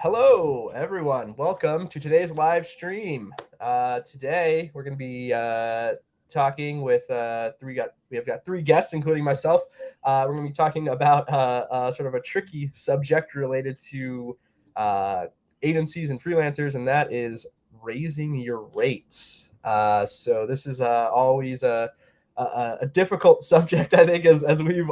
Hello, everyone. Welcome to today's live stream. Today we're going to be talking with we have got three guests, including myself. We're going to be talking about sort of a tricky subject related to agencies and freelancers, and that is raising your rates. So this is always a difficult subject, I think, as we've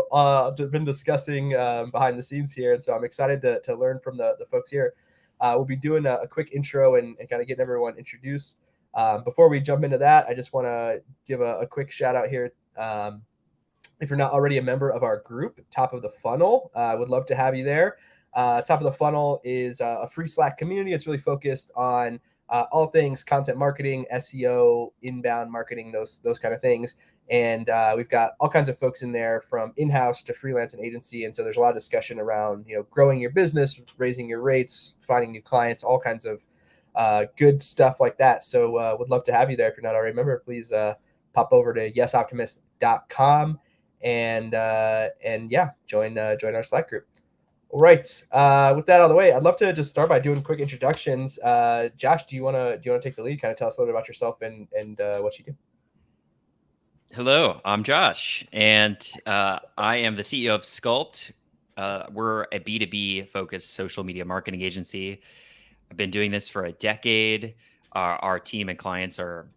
been discussing behind the scenes here. And so I'm excited to learn from the folks here. We'll be doing a quick intro and kind of getting everyone introduced. Before we jump into that, I just want to give a quick shout out here. If you're not already a member of our group, Top of the Funnel, I would love to have you there. Top of the Funnel is a free Slack community. It's really focused on all things content marketing, SEO, inbound marketing, those kind of things. And we've got all kinds of folks in there from in-house to freelance and agency. And so there's a lot of discussion around, growing your business, raising your rates, finding new clients, all kinds of good stuff like that. So would love to have you there. If you're not already a member, please pop over to yesoptimist.com and yeah, join our Slack group. All right. With that out of the way, I'd love to just start by doing quick introductions. Josh, do you want to take the lead? Kind of tell us a little bit about yourself and what you do. Hello, I'm Josh, and I am the CEO of Sculpt. We're a B2B focused social media marketing agency. I've been doing this for a decade. Our team and clients are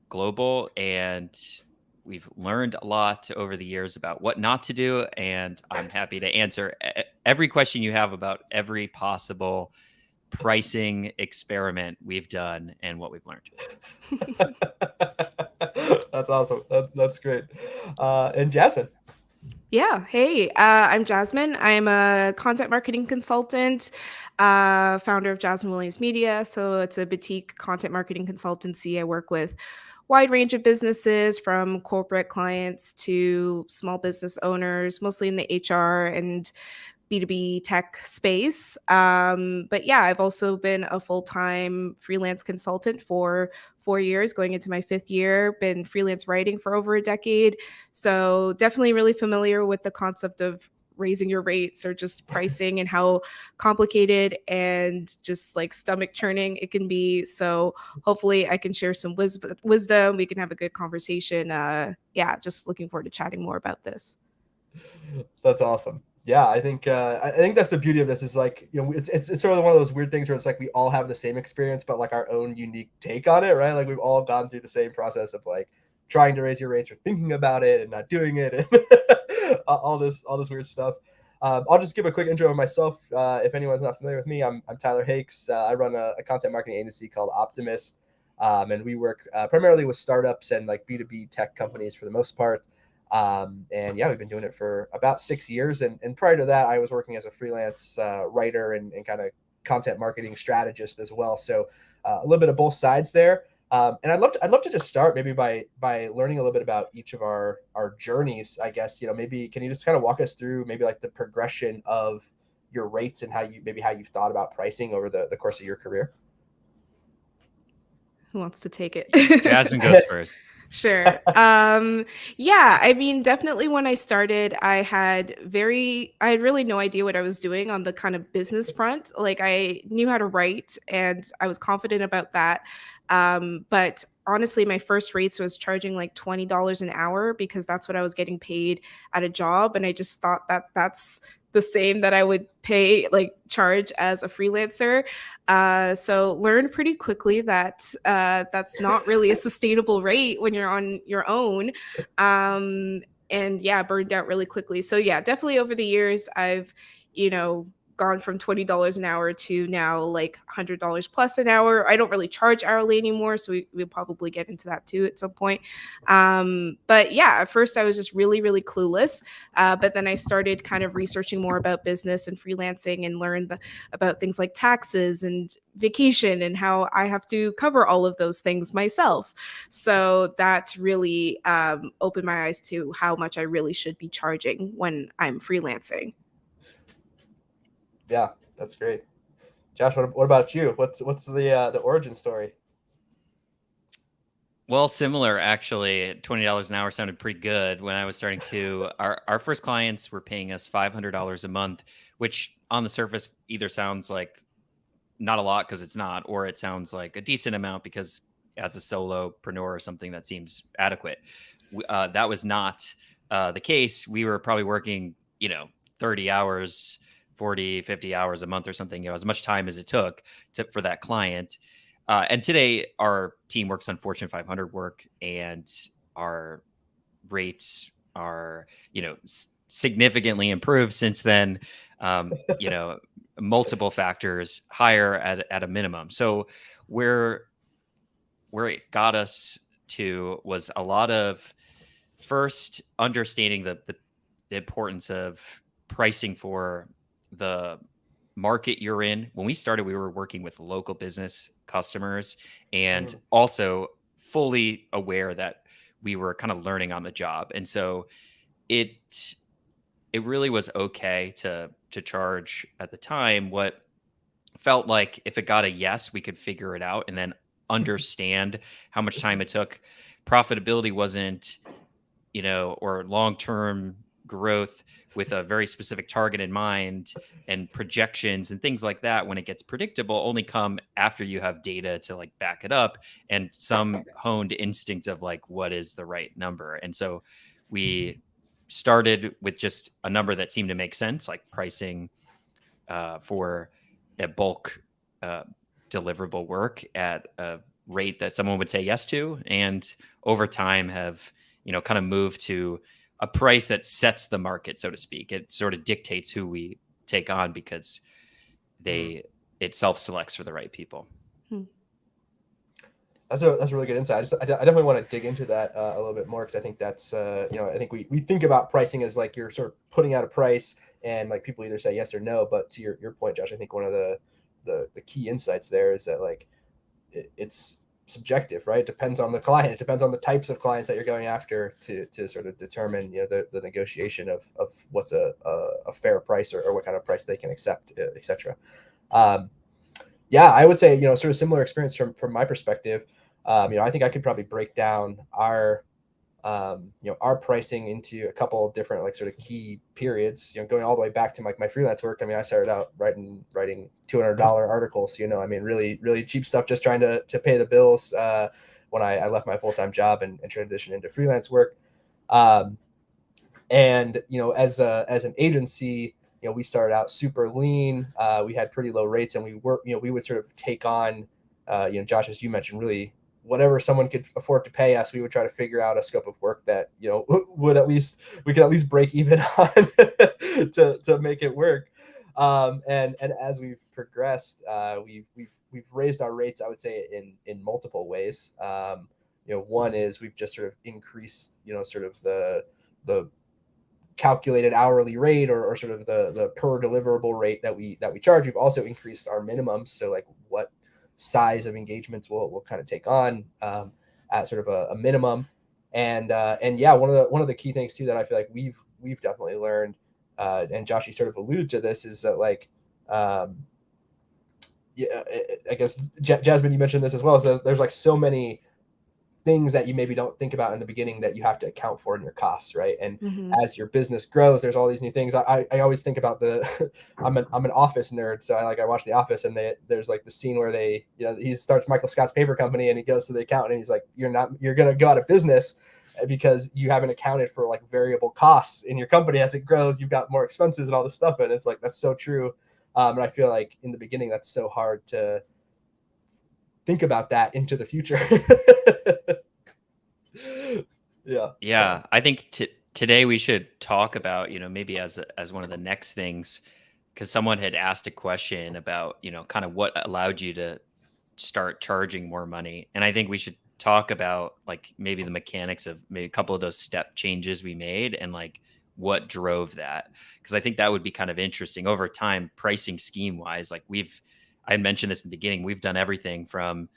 global, and we've learned a lot over the years about what not to do, and I'm happy to answer every question you have about every possible pricing experiment we've done and what we've learned. That's awesome. That's great. And Jasmine. Yeah. Hey, I'm Jasmine. I'm a content marketing consultant, founder of Jasmine Williams Media. So it's a boutique content marketing consultancy. I work with wide range of businesses from corporate clients to small business owners, mostly in the HR and B2B tech space. But yeah, I've also been a full-time freelance consultant for 4 years, going into my 5th year, been freelance writing for over a decade. So definitely really familiar with the concept of raising your rates or just pricing and how complicated and just like stomach churning it can be. So hopefully I can share some wisdom. We can have a good conversation. Yeah, just looking forward to chatting more about this. That's awesome. Yeah, I think that's the beauty of this is like, it's sort of one of those weird things where it's like we all have the same experience, but like our own unique take on it, right? Like we've all gone through the same process of like trying to raise your rates or thinking about it and not doing it and all this weird stuff. I'll just give a quick intro of myself. If anyone's not familiar with me, I'm Tyler Hakes. I run a content marketing agency called Optimist, and we work primarily with startups and like B2B tech companies for the most part. And yeah, we've been doing it for about 6 years. And prior to that, I was working as a freelance writer and kind of content marketing strategist as well. So a little bit of both sides there. And I'd love to just start maybe by learning a little bit about each of our journeys, I guess. Maybe can you just kind of walk us through maybe like the progression of your rates and how you've thought about pricing over the course of your career? Who wants to take it? Jasmine goes first. Sure. Yeah, I mean, definitely when I started, I had really no idea what I was doing on the kind of business front. Like I knew how to write and I was confident about that. But honestly, my first rates was charging like $20 an hour because that's what I was getting paid at a job. And I just thought that that's the same that I would charge as a freelancer. So learned pretty quickly that that's not really a sustainable rate when you're on your own. And yeah, burned out really quickly. So yeah, definitely over the years, I've, gone from $20 an hour to now like $100 plus an hour. I don't really charge hourly anymore, so we'll probably get into that too at some point. But yeah, at first I was just really, really clueless. But then I started kind of researching more about business and freelancing and learned about things like taxes and vacation and how I have to cover all of those things myself. So that really opened my eyes to how much I really should be charging when I'm freelancing. Yeah, that's great. Josh, what about you? What's the origin story? Well, similar actually. $20 an hour sounded pretty good when I was starting to. Our first clients were paying us $500 a month, which on the surface either sounds like not a lot because it's not, or it sounds like a decent amount because as a solopreneur or something that seems adequate. That was not the case. We were probably working, 30 hours, 40, 50 hours a month or something, as much time as it took for that client. And today our team works on Fortune 500 work, and our rates are, significantly improved since then. Multiple factors higher at a minimum. So where it got us to was a lot of first understanding the importance of pricing for the market you're in. When we started, we were working with local business customers, and also fully aware that we were kind of learning on the job. And so it really was okay to charge at the time what felt like if it got a yes, we could figure it out and then understand how much time it took. Profitability wasn't, or long-term growth with a very specific target in mind, and projections and things like that, when it gets predictable, only come after you have data to like back it up and some honed instinct of like what is the right number. And so we started with just a number that seemed to make sense, like pricing for a bulk deliverable work at a rate that someone would say yes to, and over time have kind of moved to a price that sets the market, so to speak. It sort of dictates who we take on because it self-selects for the right people. That's a really good insight. I definitely want to dig into that a little bit more, because I think that's I think we think about pricing as like you're sort of putting out a price and like people either say yes or no. But to your point, Josh, I think one of the key insights there is that like it's subjective, right? It depends on the client. It depends on the types of clients that you're going after to sort of determine the negotiation of what's a fair price, or what kind of price they can accept, etc. Yeah, I would say sort of similar experience from my perspective. I think I could probably break down our our pricing into a couple of different like sort of key periods, going all the way back to my freelance work. I mean, I started out writing $200 articles, I mean, really cheap stuff, just trying to pay the bills when I left my full-time job and transitioned into freelance work. And as an agency, we started out super lean. We had pretty low rates, and we would sort of take on, Josh, as you mentioned, really whatever someone could afford to pay us. We would try to figure out a scope of work that we could at least break even on to make it work. And as we've progressed, we've raised our rates, I would say, in multiple ways. One is we've just sort of increased sort of the calculated hourly rate, or sort of the per deliverable rate that we charge. We've also increased our minimums, so like what size of engagements we'll kind of take on at sort of a minimum. And yeah, one of the key things too that I feel like we've definitely learned, and Josh, you sort of alluded to this, is that like yeah, I guess Jasmine, you mentioned this as well, is that there's like so many things that you maybe don't think about in the beginning that you have to account for in your costs, right? And as your business grows, there's all these new things. I always think about I'm an Office nerd, so I watch The Office, and there's like the scene where he starts Michael Scott's paper company, and he goes to the accountant, and he's like, you're gonna go out of business because you haven't accounted for like variable costs in your company. As it grows, you've got more expenses and all this stuff, and it's like, that's so true. And I feel like in the beginning, that's so hard to think about that into the future. Yeah. I think today we should talk about, maybe as one of the next things, because someone had asked a question about, kind of what allowed you to start charging more money. And I think we should talk about like maybe the mechanics of maybe a couple of those step changes we made, and like what drove that. Because I think that would be kind of interesting over time, pricing scheme wise. Like I mentioned this in the beginning, we've done everything from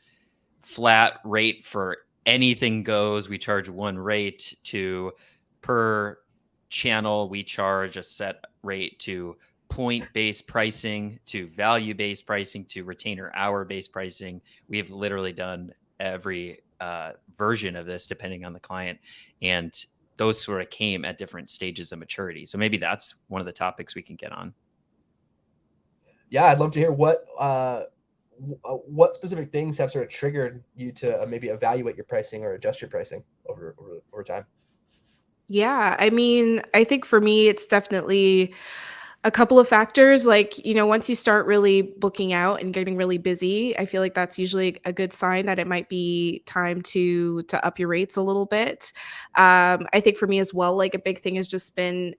flat rate for anything goes, we charge one rate, to per channel we charge a set rate, to point-based pricing, to value-based pricing, to retainer hour-based pricing. We have literally done every version of this depending on the client, and those sort of came at different stages of maturity. So maybe that's one of the topics we can get on. Yeah, I'd love to hear what specific things have sort of triggered you to maybe evaluate your pricing or adjust your pricing over time? Yeah, I mean, I think for me, it's definitely a couple of factors. Like, once you start really booking out and getting really busy, I feel like that's usually a good sign that it might be time to up your rates a little bit. I think for me as well, like a big thing has just been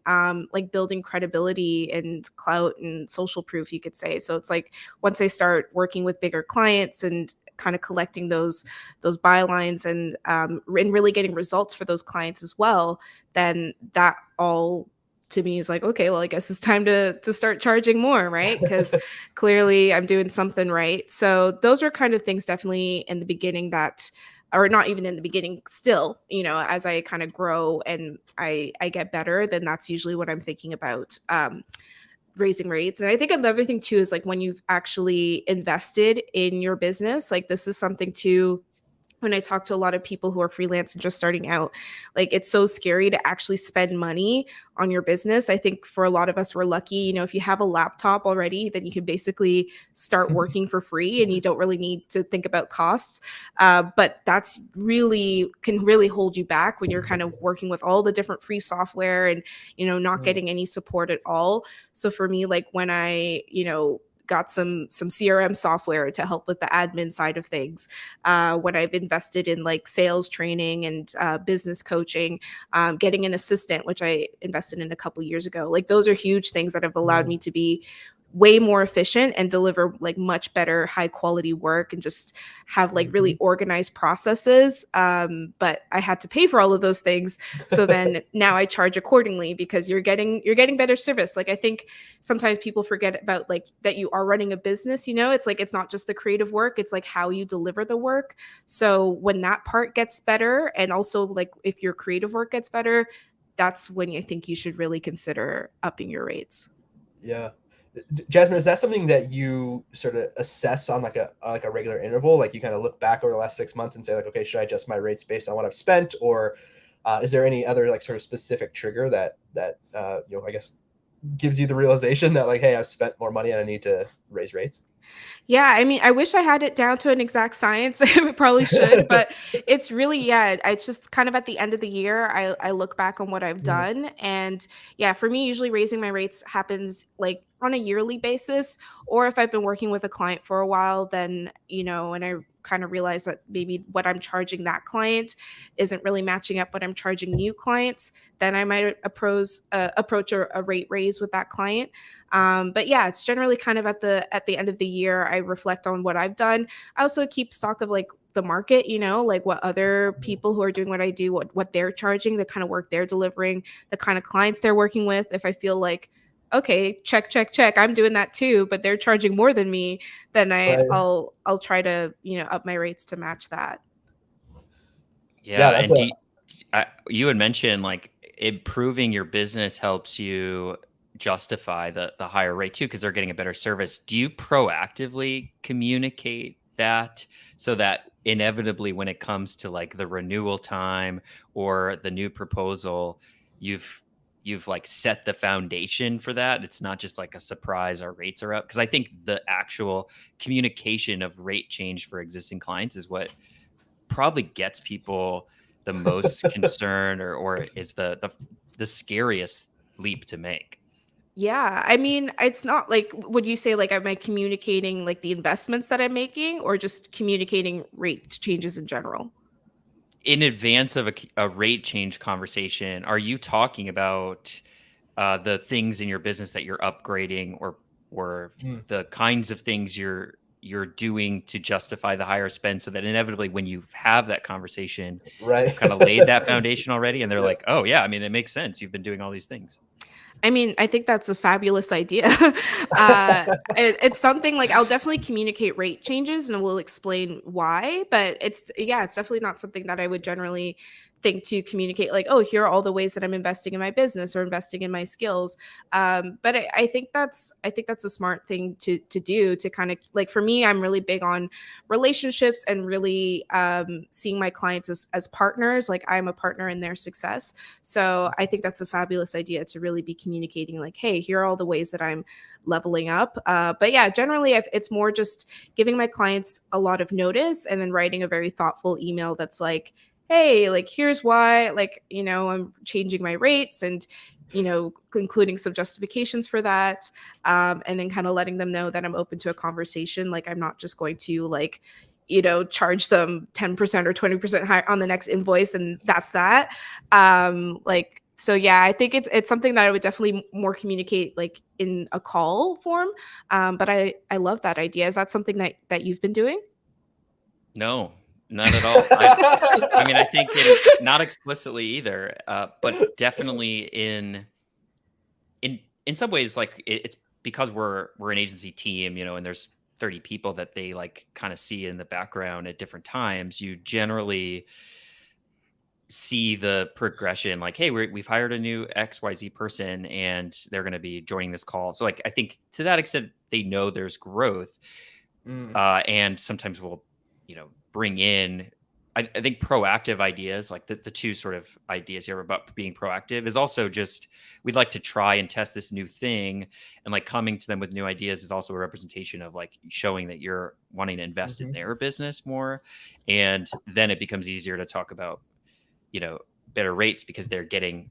like building credibility and clout and social proof, you could say. So it's like once I start working with bigger clients and kind of collecting those bylines and really getting results for those clients as well, then that all to me is like, okay, well, I guess it's time to start charging more, right? Because clearly I'm doing something right. So those are kind of things definitely in the beginning that, or not even in the beginning, still, as I kind of grow and I get better, then that's usually what I'm thinking about. Raising rates. And I think another thing too is like when you've actually invested in your business, like this is something too, when I talk to a lot of people who are freelance and just starting out, like it's so scary to actually spend money on your business. I think for a lot of us, we're lucky, if you have a laptop already, then you can basically start working for free and you don't really need to think about costs. But that's really can really hold you back when you're kind of working with all the different free software and, not getting any support at all. So for me, like when I, got some CRM software to help with the admin side of things. When I've invested in like sales training and business coaching, getting an assistant, which I invested in a couple of years ago. Like those are huge things that have allowed me to be way more efficient and deliver like much better high quality work and just have like really organized processes. But I had to pay for all of those things, so then now I charge accordingly because you're getting better service. Like I think sometimes people forget about like that you are running a business. It's like it's not just the creative work, it's like how you deliver the work. So when that part gets better, and also like if your creative work gets better, that's when I think you should really consider upping your rates. Yeah. Jasmine, is that something that you sort of assess on like a regular interval? Like you kind of look back over the last 6 months and say like, okay, should I adjust my rates based on what I've spent, or is there any other like sort of specific trigger that I guess gives you the realization that like, hey, I've spent more money and I need to raise rates? Yeah, I mean, I wish I had it down to an exact science. I probably should, but it's really, yeah, it's just kind of at the end of the year, I look back on what I've Mhm. done. And yeah, for me, usually raising my rates happens like on a yearly basis, or if I've been working with a client for a while, then, and I kind of realize that maybe what I'm charging that client isn't really matching up what I'm charging new clients, then I might approach a rate raise with that client. But yeah, it's generally kind of at the end of the year, I reflect on what I've done. I also keep stock of like the market, like what other people who are doing what I do, what they're charging, the kind of work they're delivering, the kind of clients they're working with. If I feel like, okay, check, check, check, I'm doing that too, but they're charging more than me, then Right. I'll try to, up my rates to match that. Yeah, Yeah, that's and a you had mentioned like improving your business helps you justify the higher rate too because they're getting a better service. Do you proactively communicate that so that inevitably when it comes to like the renewal time or the new proposal, you've you've like set the foundation for that? It's not just like a surprise our rates are up, because I think the actual communication of rate change for existing clients is what probably gets people the most concerned, or is the scariest leap to make. Yeah, I mean, it's not like, would you say like am I communicating like the investments that I'm making or just communicating rate changes in general? In advance of a rate change conversation, are you talking about the things in your business that you're upgrading, or mm, the kinds of things you're doing to justify the higher spend, so that inevitably when you have that conversation, you've right. kind of laid that foundation already and they're Yeah. like, oh yeah, I mean, it makes sense, you've been doing all these things. I mean, I think that's a fabulous idea. It's something like I'll definitely communicate rate changes and we'll explain why, but it's, yeah, it's definitely not something that I would generally think to communicate like, oh, here are all the ways that I'm investing in my business or investing in my skills. But I think that's a smart thing to do, to kind of like, for me, I'm really big on relationships and really seeing my clients as partners. Like, I'm a partner in their success. So I think that's a fabulous idea, to really be communicating like, hey, here are all the ways that I'm leveling up. But yeah, generally it's more just giving my clients a lot of notice and then writing a very thoughtful email that's like, hey, like, here's why, like, I'm changing my rates, and including some justifications for that, and then kind of letting them know that I'm open to a conversation. Like, I'm not just going to like charge them 10% or 20% higher on the next invoice, and that's that. Like, so yeah, I think it's something that I would definitely more communicate like in a call form. But I love that idea. Is that something that you've been doing? No, not at all. I mean, I think not explicitly either, but definitely in some ways, like it's because we're an agency team, and there's 30 people that they like kind of see in the background at different times. You generally see the progression, like, hey, we've hired a new XYZ person and they're going to be joining this call. So like, I think to that extent, they know there's growth. And sometimes we'll, bring in, I think proactive ideas, like the two sort of ideas here about being proactive is also just, we'd like to try and test this new thing, and like coming to them with new ideas is also a representation of like showing that you're wanting to invest in their business more. And then it becomes easier to talk about, better rates because they're getting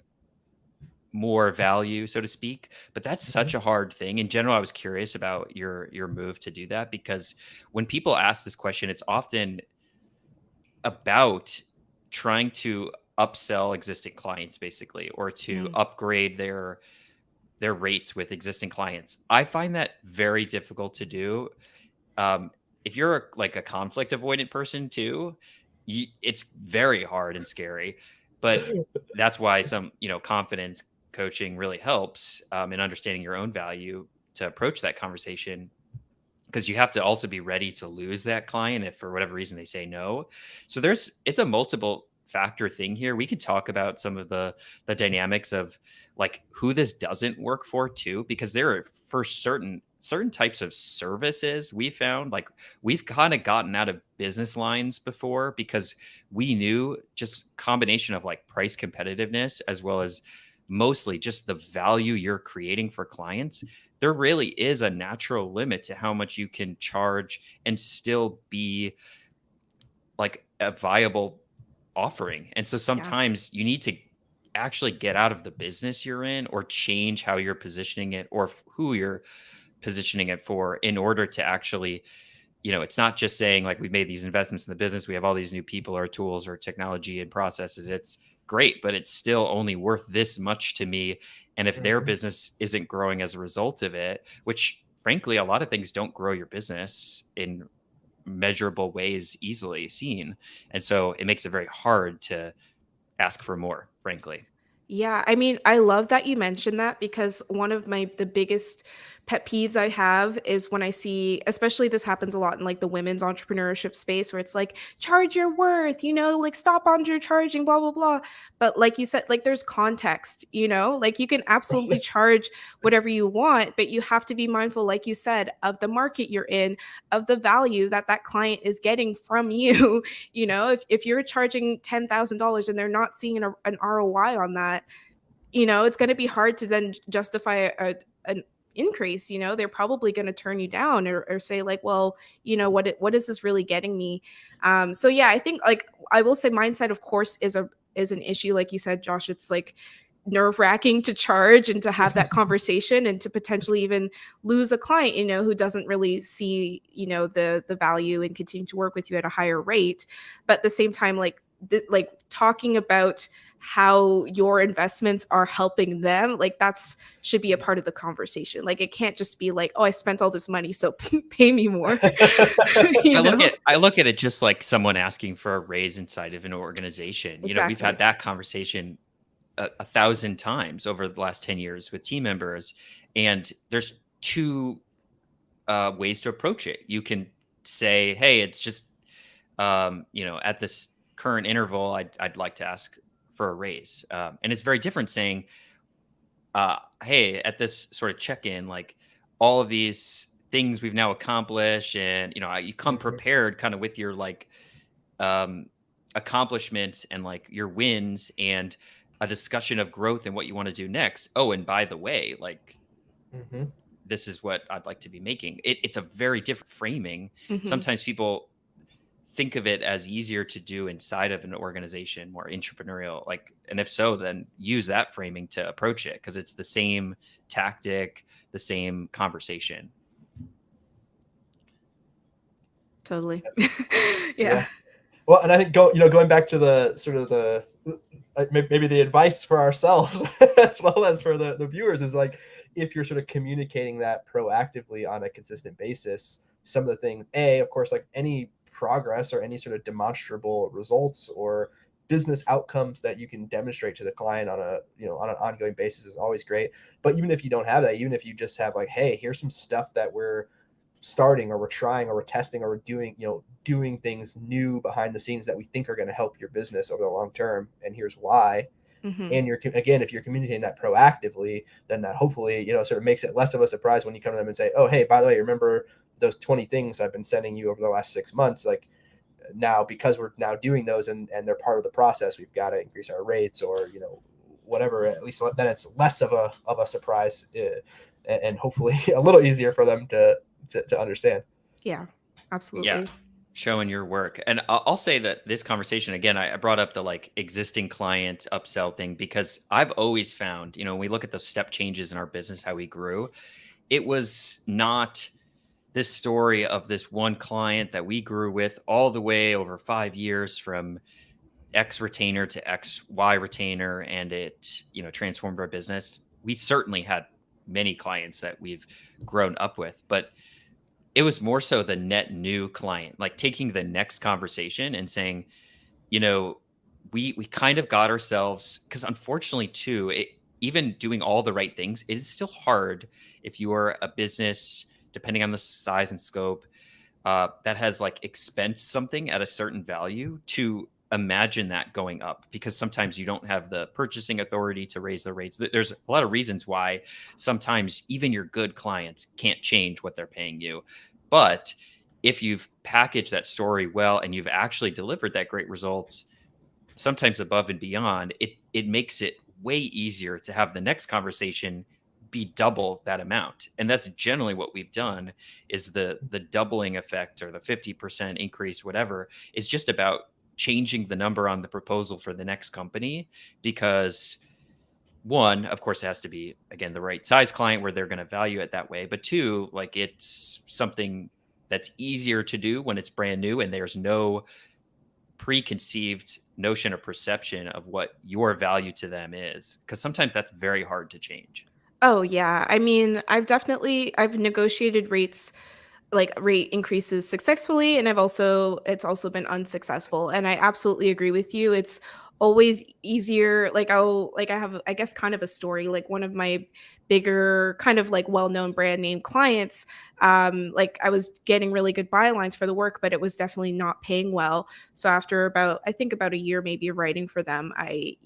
more value, so to speak. But that's such a hard thing. In general, I was curious about your move to do that, because when people ask this question, it's often about trying to upsell existing clients, basically, or to upgrade their rates with existing clients. I find that very difficult to do. If you're like a conflict avoidant person too, it's very hard and scary. But that's why some confidence coaching really helps in understanding your own value to approach that conversation, because you have to also be ready to lose that client if for whatever reason they say no. So it's a multiple factor thing here. We could talk about some of the dynamics of like who this doesn't work for too, because there are, for certain types of services, we found like we've kind of gotten out of business lines before because we knew just combination of like price competitiveness as well as mostly just the value you're creating for clients. There really is a natural limit to how much you can charge and still be like a viable offering. And so sometimes you need to actually get out of the business you're in, or change how you're positioning it or who you're positioning it for, in order to actually, it's not just saying like we've made these investments in the business, we have all these new people or tools or technology and processes. It's great, but it's still only worth this much to me. And if their business isn't growing as a result of it, which frankly, a lot of things don't grow your business in measurable ways easily seen. And so it makes it very hard to ask for more, frankly. Yeah, I mean, I love that you mentioned that, because one of the biggest pet peeves I have is when I see, especially this happens a lot in like the women's entrepreneurship space, where it's like, charge your worth, like stop undercharging, blah blah blah. But like you said, like there's context, like you can absolutely charge whatever you want, but you have to be mindful, like you said, of the market you're in, of the value that client is getting from you. If you're charging $10,000 and they're not seeing an ROI on that, it's going to be hard to then justify an increase. They're probably going to turn you down, or say like, well, what is this really getting me? So yeah, I think, like, I will say mindset, of course, is an issue. Like you said, Josh, it's like nerve-wracking to charge and to have that conversation, and to potentially even lose a client, who doesn't really see, the value and continue to work with you at a higher rate. But at the same time, like talking about how your investments are helping them, like that's should be a part of the conversation. Like, it can't just be like, oh, I spent all this money, so pay me more. I look at it just like someone asking for a raise inside of an organization. Exactly. We've had that conversation 1,000 times over the last 10 years with team members, and there's two ways to approach it. You can say, hey, it's just at this current interval, I'd like to ask for a raise. And it's very different saying, hey, at this sort of check-in, like all of these things we've now accomplished, and you come Mhm. prepared kind of with your like um accomplishments and like your wins and a discussion of growth and what you want to do next. Oh, and by the way, like Mhm. this is what I'd like to be making. It's a very different framing. Hmm. Sometimes people think of it as easier to do inside of an organization, more entrepreneurial. Like, and if so, then use that framing to approach it because it's the same tactic, the same conversation. Totally. Yeah. Yeah. Well, and I think going back to the sort of the maybe the advice for ourselves as well as for the viewers is like, if you're sort of communicating that proactively on a consistent basis, some of the things, of course, like any progress or any sort of demonstrable results or business outcomes that you can demonstrate to the client on a on an ongoing basis is always great. But even if you don't have that, even if you just have like, hey, here's some stuff that we're starting or we're trying or we're testing or we're doing things new behind the scenes that we think are going to help your business over the long term, and here's why. Hmm. And again, if you're communicating that proactively, then that hopefully sort of makes it less of a surprise when you come to them and say, oh, hey, by the way, remember those 20 things I've been sending you over the last 6 months? Like, now, because we're now doing those and they're part of the process, we've got to increase our rates, or whatever. At least then it's less of a surprise, and hopefully a little easier for them to understand. Yeah, Yeah. absolutely. Showing your work. And I'll say that this conversation, again, I brought up the like existing client upsell thing because I've always found, when we look at those step changes in our business, how we grew, it was not this story of this one client that we grew with all the way over 5 years from X retainer to XY retainer, and it, transformed our business. We certainly had many clients that we've grown up with, but it was more so the net new client, like taking the next conversation and saying, you know, we kind of got ourselves, because unfortunately too, even doing all the right things, it is still hard if you are a business, depending on the size and scope, that has like expensed something at a certain value, to imagine that going up, because sometimes you don't have the purchasing authority to raise the rates. There's a lot of reasons why sometimes even your good clients can't change what they're paying you. But if you've packaged that story well and you've actually delivered that great results, sometimes above and beyond, it makes it way easier to have the next conversation be double that amount. And that's generally what we've done, is the doubling effect or the 50% increase, whatever, is just about changing the number on the proposal for the next company. Because one, of course, it has to be, again, the right size client where they're going to value it that way. But two, like it's something that's easier to do when it's brand new and there's no preconceived notion or perception of what your value to them is, because sometimes that's very hard to change. Oh yeah. I mean, I've negotiated rates, like rate increases successfully, and it's also been unsuccessful. And I absolutely agree with you. It's always easier. Like I have, I guess, kind of a story. Like one of my bigger kind of like well-known brand name clients, like I was getting really good bylines for the work, but it was definitely not paying well. So after about, I think about a year maybe of writing for them, I,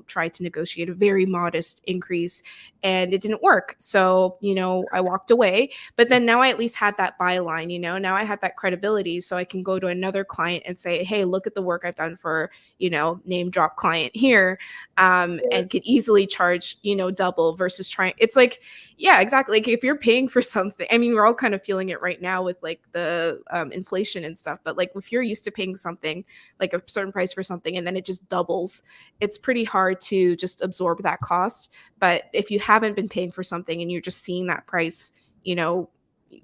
tried to negotiate a very modest increase, and it didn't work. So, I walked away. But then now I at least had that byline, now I had that credibility. So I can go to another client and say, hey, look at the work I've done for, name drop client here, and could easily charge, double versus trying. It's like, yeah, exactly. Like if you're paying for something, I mean, we're all kind of feeling it right now with like the inflation and stuff. But like if you're used to paying something like a certain price for something and then it just doubles, it's pretty hard to just absorb that cost. But if you haven't been paying for something and you're just seeing that price, you know,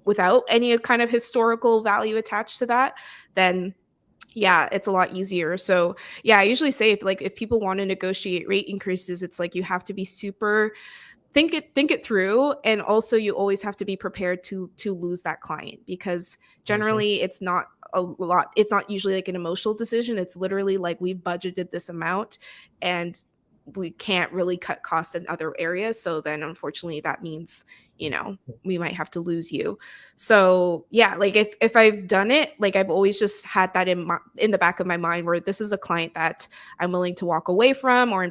without any kind of historical value attached to that, then yeah, it's a lot easier. So yeah, I usually say if people want to negotiate rate increases, it's like you have to be super think it through, and also you always have to be prepared to lose that client, because Mhm. generally it's not usually like an emotional decision. It's literally like we've budgeted this amount, and we can't really cut costs in other areas. So then unfortunately that means, we might have to lose you. So yeah, like if I've done it, like I've always just had that in the back of my mind where this is a client that I'm willing to walk away from, or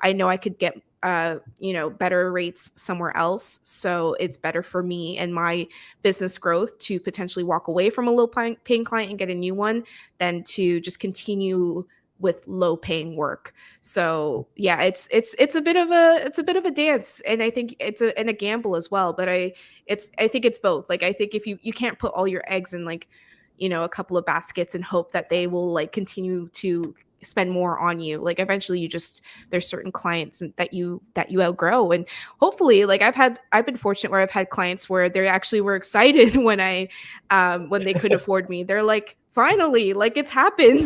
I know I could get better rates somewhere else. So it's better for me and my business growth to potentially walk away from a low paying client and get a new one than to just continue with low paying work. So yeah, it's a bit of a dance, and I think it's a gamble as well. But I think it's both. Like I think if you can't put all your eggs in like a couple of baskets and hope that they will like continue to spend more on you. Like eventually there's certain clients that you outgrow, and hopefully like I've been fortunate where I've had clients where they actually were excited when they could afford me. They're like, finally, like it's happened,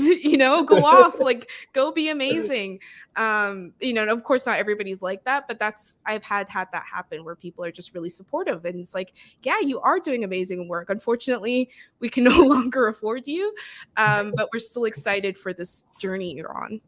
go off, like go be amazing. And of course not everybody's like that, but I've had that happen where people are just really supportive, and it's like, yeah, you are doing amazing work. Unfortunately, we can no longer afford you, but we're still excited for this journey you're on.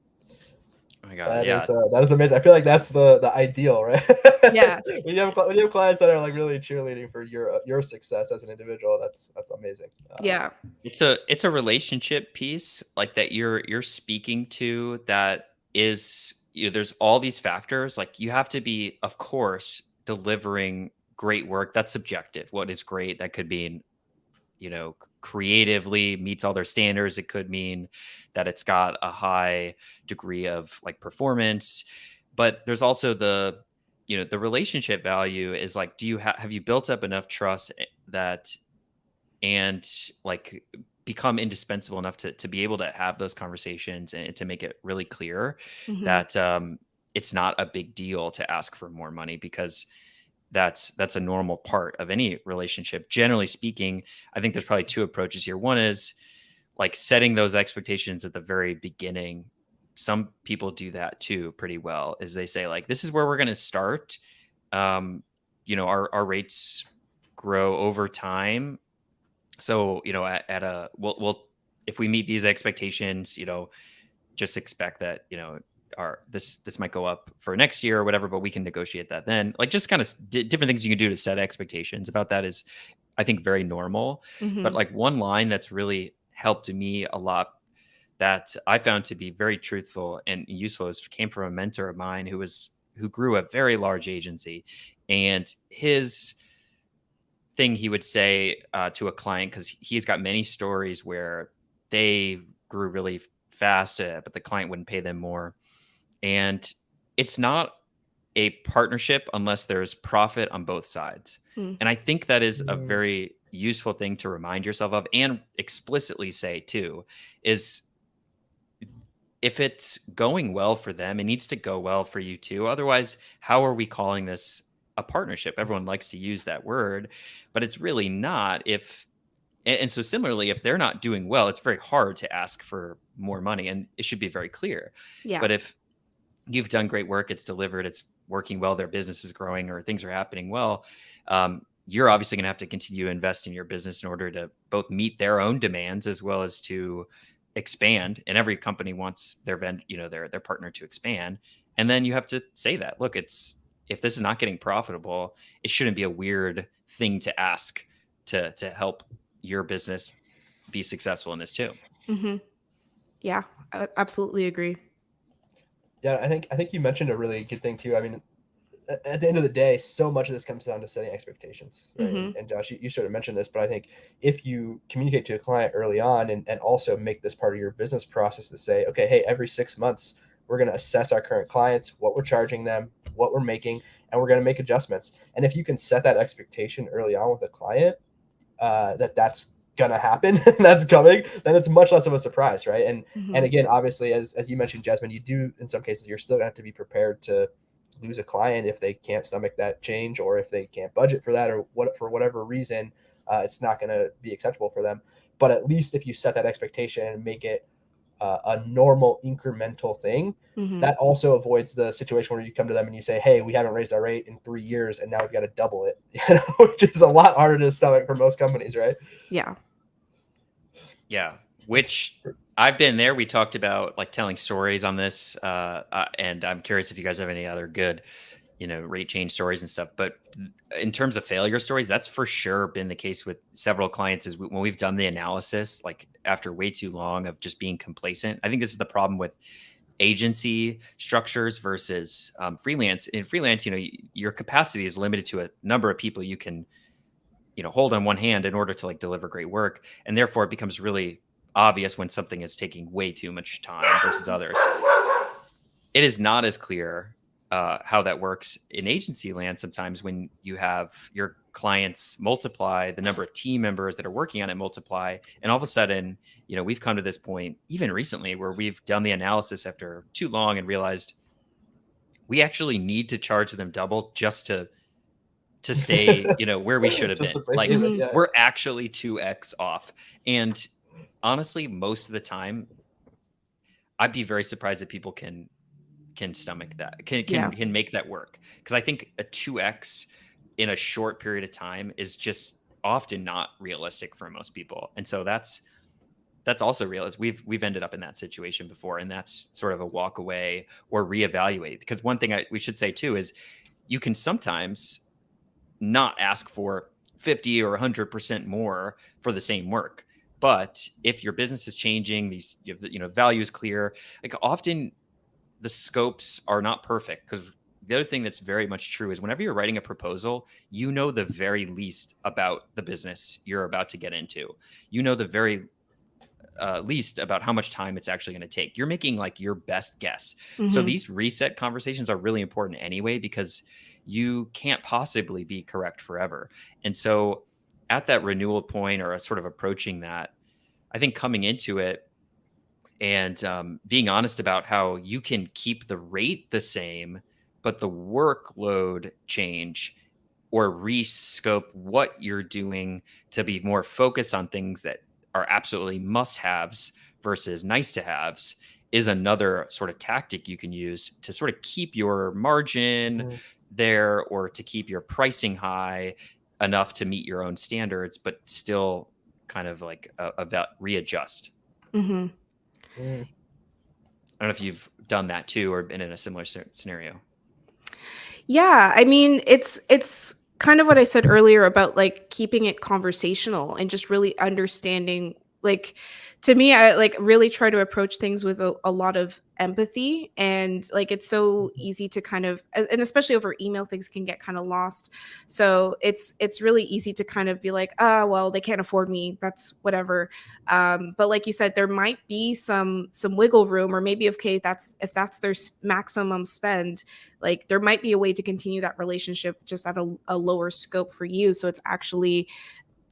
Oh my God, yeah. That is amazing. I feel like that's the ideal, right? Yeah. when you have clients that are like really cheerleading for your success as an individual, that's amazing. Yeah. It's a relationship piece like that you're speaking to, that is, there's all these factors. Like you have to be, of course, delivering great work. That's subjective. What is great? That could mean, creatively meets all their standards. It could mean that it's got a high degree of like performance. But there's also the relationship value is like, have you built up enough trust that, and like become indispensable enough to be able to have those conversations and to make it really clear Mhm. that it's not a big deal to ask for more money, because that's a normal part of any relationship. Generally speaking, I think there's probably two approaches here. One is like setting those expectations at the very beginning. Some people do that too pretty well, is they say like, this is where we're going to start. Our rates grow over time. So, we'll if we meet these expectations, just expect that, this might go up for next year or whatever, but we can negotiate that then. Like just kind of different things you can do to set expectations about that is, I think, very normal. Mhm. But like one line that's really helped me a lot, that I found to be very truthful and useful, came from a mentor of mine who grew a very large agency, and his thing he would say to a client, because he's got many stories where they grew really fast, but the client wouldn't pay them more. And it's not a partnership unless there's profit on both sides. Mm. And I think that is a very useful thing to remind yourself of, and explicitly say too, is if it's going well for them, it needs to go well for you too. Otherwise, how are we calling this a partnership? Everyone likes to use that word, but it's really not. And so similarly, if they're not doing well, it's very hard to ask for more money, and it should be very clear. Yeah. But if you've done great work, it's delivered, it's working well, their business is growing, or things are happening well, you're obviously going to have to continue to invest in your business in order to both meet their own demands as well as to expand. And every company wants their their partner to expand. And then you have to say that, look, if this is not getting profitable, it shouldn't be a weird thing to ask to help your business be successful in this too. Mm-hmm. Yeah, I absolutely agree. Yeah, I think you mentioned a really good thing too. I mean, at the end of the day, so much of this comes down to setting expectations, right? Mm-hmm. And Josh, you sort of mentioned this, but I think if you communicate to a client early on and also make this part of your business process to say, okay, hey, every 6 months, we're going to assess our current clients, what we're charging them, what we're making, and we're going to make adjustments. And if you can set that expectation early on with a client, that's going to happen, that's coming, then it's much less of a surprise, right? And again, obviously, as you mentioned, Jasmine, you do, in some cases, you're still going to have to be prepared to lose a client if they can't stomach that change, or if they can't budget for that, or for whatever reason, it's not going to be acceptable for them. But at least if you set that expectation and make it a normal incremental thing, that also avoids the situation where you come to them and you say, hey, we haven't raised our rate in 3 years and now we've got to double it, which is a lot harder to stomach for most companies, right? Yeah. Yeah. which I've been there. We talked about like telling stories on this, and I'm curious if you guys have any other good, rate change stories and stuff. But in terms of failure stories, that's for sure been the case with several clients. Is when we've done the analysis, like after way too long of just being complacent. I think this is the problem with agency structures versus freelance. In freelance, your capacity is limited to a number of people you can, hold on one hand in order to like deliver great work, and therefore it becomes really obvious when something is taking way too much time versus others. It is not as clear how that works in agency land sometimes when you have your clients multiply, the number of team members that are working on it multiply, and all of a sudden, we've come to this point even recently where we've done the analysis after too long and realized we actually need to charge them double just to stay, where we should have Just been. to break Like even, yeah. we're actually 2x off. And honestly, most of the time, I'd be very surprised if people can stomach that, can make that work. Because I think a 2x in a short period of time is just often not realistic for most people. And so that's also realistic. We've ended up in that situation before, and that's sort of a walk away or reevaluate. Because one thing we should say too is you can sometimes not ask for 50 or 100% more for the same work. But if your business is changing, these value is clear. Like often the scopes are not perfect, because the other thing that's very much true is whenever you're writing a proposal, the very least about the business you're about to get into. The very least about how much time it's actually going to take. You're making like your best guess. So these reset conversations are really important anyway, because you can't possibly be correct forever. And so at that renewal point, or a sort of approaching that, I think coming into it and being honest about how you can keep the rate the same, but the workload change, or rescope what you're doing to be more focused on things that are absolutely must-haves versus nice-to-haves, is another sort of tactic you can use to sort of keep your margin there, or to keep your pricing high enough to meet your own standards, but still kind of like about readjust. Mm-hmm. I don't know if you've done that too, or been in a similar scenario. Yeah, I mean, it's kind of what I said earlier about like keeping it conversational and just really understanding. Like, to me, I like really try to approach things with a lot of empathy, and like it's so easy to kind of, and especially over email, things can get kind of lost. So it's really easy to kind of be like, well, they can't afford me, that's whatever. But like you said, there might be some wiggle room, or maybe if that's their maximum spend, like there might be a way to continue that relationship just at a lower scope for you, so it's actually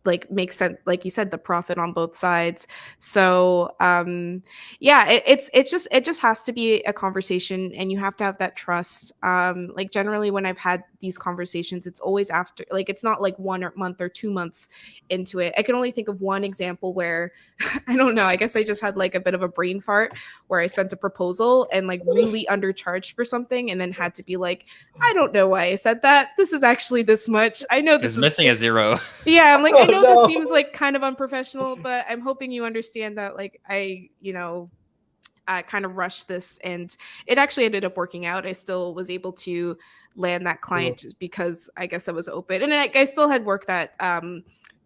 like makes sense, like you said, the profit on both sides. So yeah, it just has to be a conversation, and you have to have that trust. Like generally when I've had these conversations, it's always after, like it's not like 1 month or 2 months into it. I can only think of one example where I don't know, I guess I just had like a bit of a brain fart, where I sent a proposal and like really undercharged for something, and then had to be like, I don't know why I said that, this is actually this much, I know this It's is missing a zero. yeah, I'm like, I know no. this seems like kind of unprofessional, but I'm hoping you understand that like I kind of rushed this, and it actually ended up working out. I still was able to land that client just because I guess I was open, and I still had work that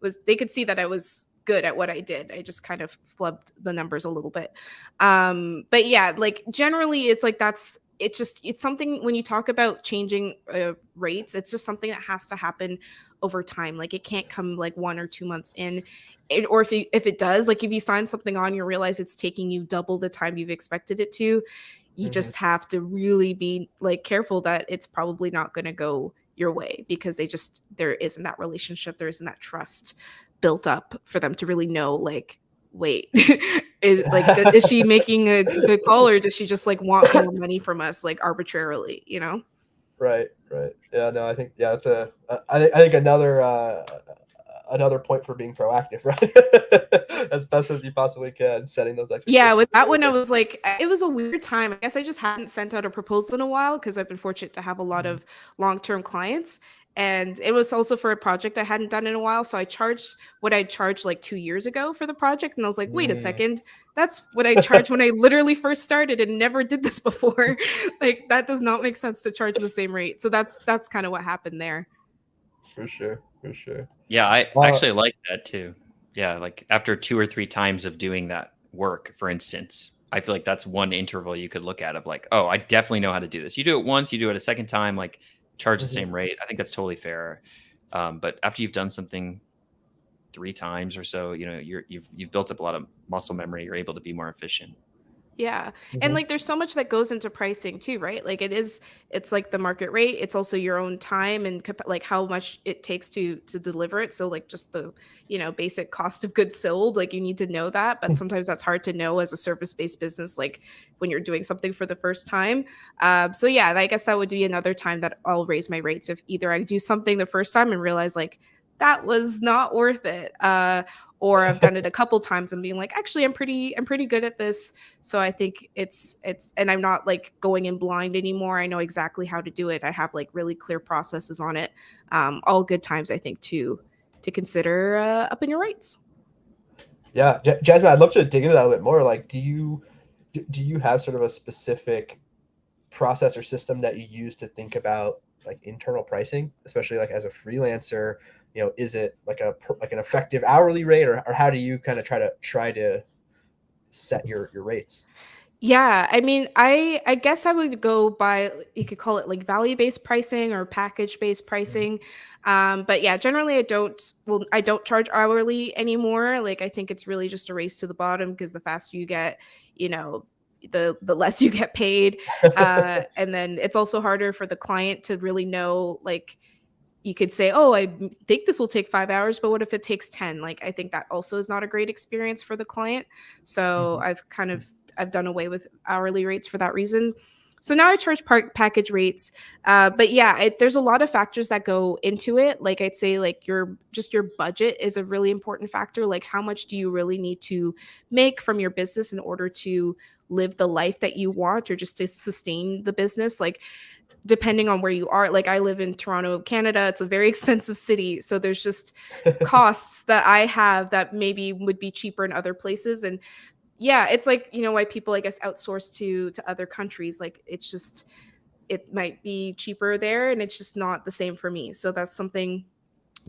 was, they could see that I was good at what I did. I just kind of flubbed the numbers a little bit. But yeah, like generally it's like it's something when you talk about changing rates, it's just something that has to happen over time. Like it can't come like 1 or 2 months in. Or if it does, like if you sign something on, you realize it's taking you double the time you've expected it to, you just have to really be like careful that it's probably not going to go your way, because there isn't that relationship, there isn't that trust built up for them to really know, like, wait, is she making a good call, or does she just like want more money from us like arbitrarily, Right. Yeah, no, I think, yeah, it's I think another point for being proactive, right? As best as you possibly can, setting those expectations. Yeah, with that one, I was like, it was a weird time. I guess I just hadn't sent out a proposal in a while, because I've been fortunate to have a lot of long-term clients. And it was also for a project I hadn't done in a while. So I charged what I charged like 2 years ago for the project. And I was like, wait a Mm. second, that's what I charged when I literally first started and never did this before. Like that does not make sense to charge the same rate. So that's kind of what happened there. For sure, for sure. Yeah, I actually like that too. Yeah, like after 2 or 3 times of doing that work, for instance, I feel like that's one interval you could look at of like, oh, I definitely know how to do this. You do it once, you do it a second time, like charge the same rate. I think that's totally fair. But after you've done something 3 times or so, you know, you've built up a lot of muscle memory. You're able to be more efficient. Yeah. And like there's so much that goes into pricing too, right? Like it's like the market rate, it's also your own time and like how much it takes to deliver it. So like just the, basic cost of goods sold, like you need to know that, but sometimes that's hard to know as a service-based business like when you're doing something for the first time. So yeah, I guess that would be another time that I'll raise my rates if either I do something the first time and realize like that was not worth it. Or I've done it a couple times and being like, actually, I'm pretty good at this. So I think it's, and I'm not like going in blind anymore. I know exactly how to do it. I have like really clear processes on it. All good times, I think, to consider upping your rates. Yeah, Jasmine, I'd love to dig into that a bit more. Like, do you have sort of a specific process or system that you use to think about like internal pricing, especially like as a freelancer? Is it like an effective hourly rate, or how do you kind of try to set your rates? Yeah, I mean, I guess I would go by, you could call it like value-based pricing or package-based pricing. But yeah, generally I don't charge hourly anymore. Like I think it's really just a race to the bottom because the faster you get, the less you get paid. And then it's also harder for the client to really know, like you could say, oh, I think this will take 5 hours, but what if it takes 10? Like, I think that also is not a great experience for the client. So I've done away with hourly rates for that reason. So now I charge package rates. But yeah, there's a lot of factors that go into it. Like I'd say like your budget is a really important factor. Like how much do you really need to make from your business in order to live the life that you want or just to sustain the business? Like depending on where you are, like I live in Toronto, Canada, it's a very expensive city. So there's just costs that I have that maybe would be cheaper in other places. And yeah, it's like, why people, I guess, outsource to other countries. Like it's just, it might be cheaper there and it's just not the same for me. So that's something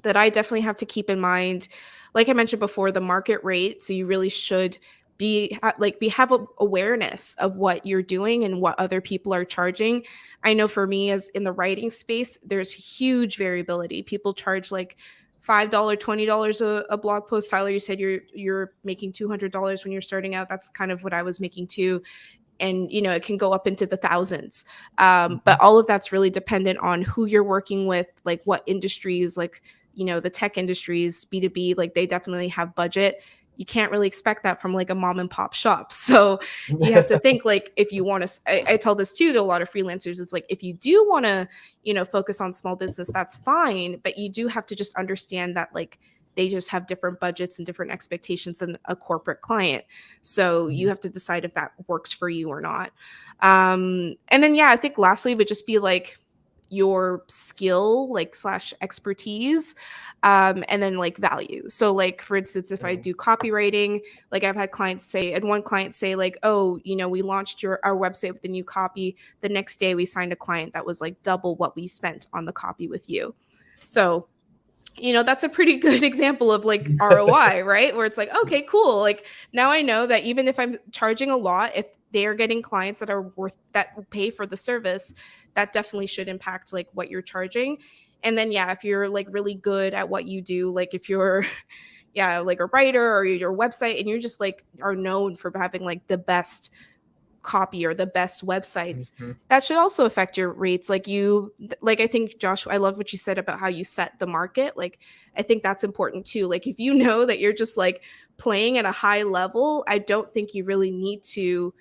that I definitely have to keep in mind. Like I mentioned before, the market rate. So you really should have awareness of what you're doing and what other people are charging. I know for me, as in the writing space, there's huge variability. People charge like $5, $20 a blog post. Tyler, you said you're making $200 when you're starting out. That's kind of what I was making too. And it can go up into the thousands. But all of that's really dependent on who you're working with, like what industries, like the tech industries, B2B, like they definitely have budget. You can't really expect that from like a mom and pop shop. So you have to think like if you want to, I tell this too to a lot of freelancers, it's like if you do want to, focus on small business, that's fine. But you do have to just understand that like they just have different budgets and different expectations than a corporate client. So you have to decide if that works for you or not. And then, yeah, I think lastly would just be like your skill, like / expertise, and then like value. So like, for instance, if I do copywriting, like I've had clients say, and one client say like, oh, we launched our website with the new copy. The next day we signed a client that was like double what we spent on the copy with you. So that's a pretty good example of like ROI, right? Where it's like, okay, cool. Like now I know that even if I'm charging a lot, if they are getting clients that are that pay for the service, that definitely should impact like what you're charging. And then, yeah, if you're like really good at what you do, like if you're, yeah, like a writer or your website and you're just like are known for having like the best copy or the best websites, that should also affect your rates. Like I think Josh, I love what you said about how you set the market. Like I think that's important too. Like if you know that you're just like playing at a high level, I don't think you really need to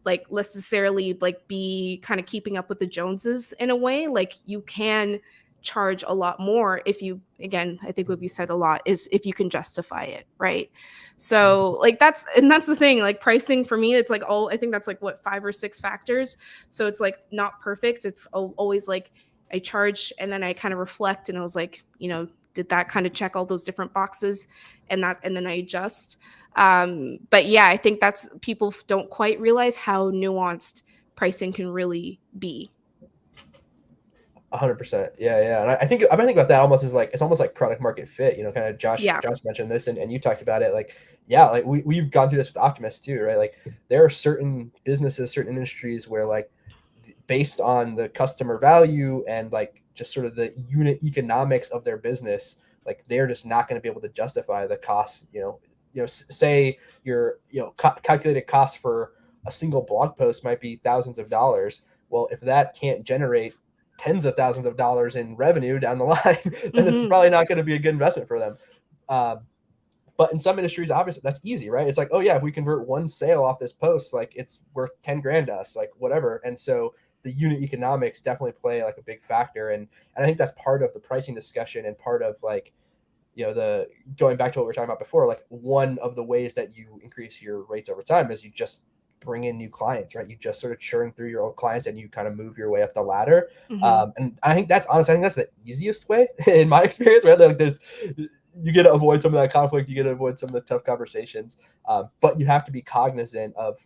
like necessarily like be kind of keeping up with the Joneses in a way. Like you can charge a lot more if you, again, I think what you said a lot is if you can justify it, right? So like that's the thing, like pricing for me, it's like I think that's like what 5 or 6 factors. So it's like not perfect. It's always like charge, and then I kind of reflect, and I was like, did that kind of check all those different boxes, and then I adjust. But yeah, I think that's people don't quite realize how nuanced pricing can really be. 100%. Yeah. And I think about that almost as like, it's almost like product market fit, kind of Josh Yeah. mentioned this and you talked about it. Like, yeah, like we've gone through this with Optimus too, right? Like there are certain businesses, certain industries where like based on the customer value and like just sort of the unit economics of their business, like they're just not going to be able to justify the cost, say your, calculated cost for a single blog post might be thousands of dollars. Well, if that can't generate tens of thousands of dollars in revenue down the line, then it's probably not going to be a good investment for them. But in some industries, obviously that's easy, right? It's like, oh yeah, if we convert one sale off this post, like it's worth 10 grand to us, like whatever. And so the unit economics definitely play like a big factor. And I think that's part of the pricing discussion and part of like, the going back to what we were talking about before, like one of the ways that you increase your rates over time is you just bring in new clients, right? You just sort of churn through your old clients and you kind of move your way up the ladder. And I think that's honestly, I think that's the easiest way in my experience, right? Like you get to avoid some of that conflict, you get to avoid some of the tough conversations, but you have to be cognizant of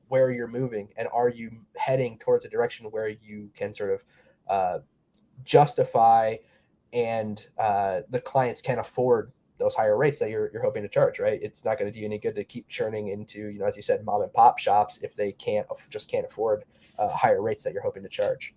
where you're moving and are you heading towards a direction where you can sort of justify and the clients can afford those higher rates that you're hoping to charge, right? It's not going to do you any good to keep churning into, as you said, mom and pop shops if they can't afford higher rates that you're hoping to charge.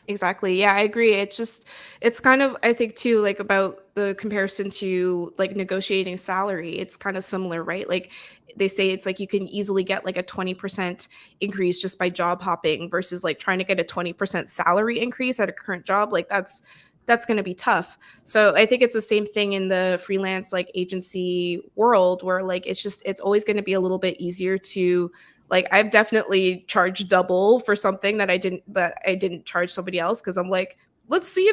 Exactly. Yeah, I agree. It's kind of, I think too, like about the comparison to like negotiating salary. It's kind of similar, right? Like they say it's like you can easily get like a 20% increase just by job hopping versus like trying to get a 20% salary increase at a current job. Like that's going to be tough. So I think it's the same thing in the freelance like agency world where like it's always going to be a little bit easier to, like I've definitely charged double for something that I didn't charge somebody else because I'm like, let's see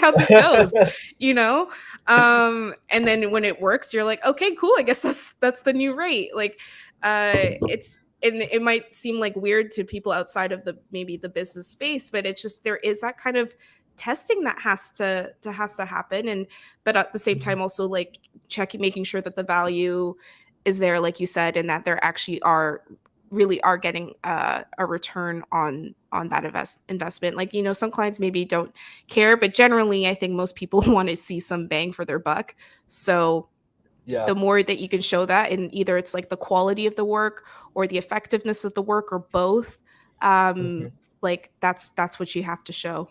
how this goes, and then when it works, you're like, okay, cool, I guess that's the new rate. Like and it might seem like weird to people outside of maybe the business space, but it's just there is that kind of testing that has to happen, and but at the same time also like making sure that the value is there, like you said, and that there actually really are getting a return on that investment. Like, some clients maybe don't care, but generally I think most people want to see some bang for their buck. So Yeah. the more that you can show that, and either it's like the quality of the work or the effectiveness of the work or both, like that's what you have to show.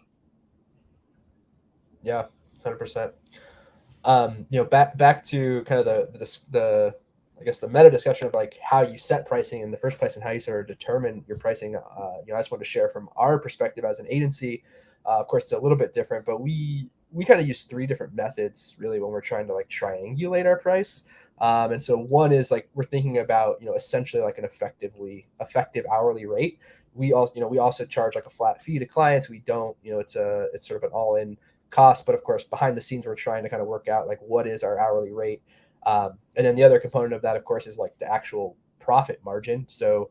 Yeah, 100%. Back to kind of the I guess the meta discussion of like how you set pricing in the first place and how you sort of determine your pricing. I just want to share from our perspective as an agency. Of course, it's a little bit different, but we kind of use three different methods really when we're trying to like triangulate our price. And so one is like we're thinking about essentially like an effective hourly rate. We also charge like a flat fee to clients. We don't it's sort of an all in cost, but of course behind the scenes we're trying to kind of work out like what is our hourly rate, and then the other component of that of course is like the actual profit margin. So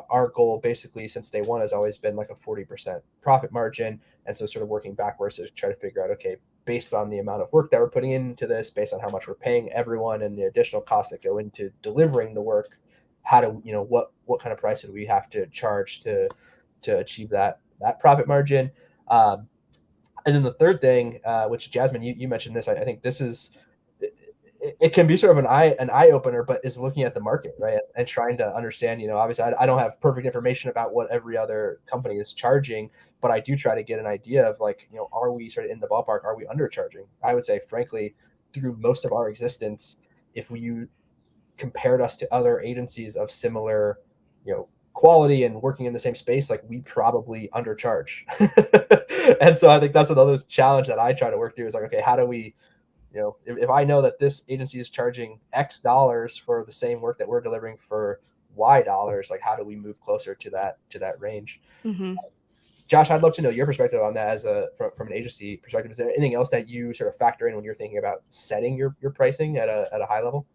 our goal basically since day one has always been like a 40% profit margin, and so sort of working backwards to try to figure out, okay, based on the amount of work that we're putting into this, based on how much we're paying everyone and the additional costs that go into delivering the work, how do what kind of price would we have to charge to achieve that profit margin. And then the third thing, which Jasmine, you mentioned this, I think this is, it can be sort of an eye opener, but is looking at the market, right? And trying to understand, obviously I don't have perfect information about what every other company is charging, but I do try to get an idea of like, are we sort of in the ballpark? Are we undercharging? I would say, frankly, through most of our existence, if you compared us to other agencies of similar, quality and working in the same space, like we probably undercharge. And so I think that's another challenge that I try to work through is like, okay, how do we, if I know that this agency is charging X dollars for the same work that we're delivering for Y dollars, like how do we move closer to that range? Josh, I'd love to know your perspective on that from an agency perspective. Is there anything else that you sort of factor in when you're thinking about setting your pricing at a high level?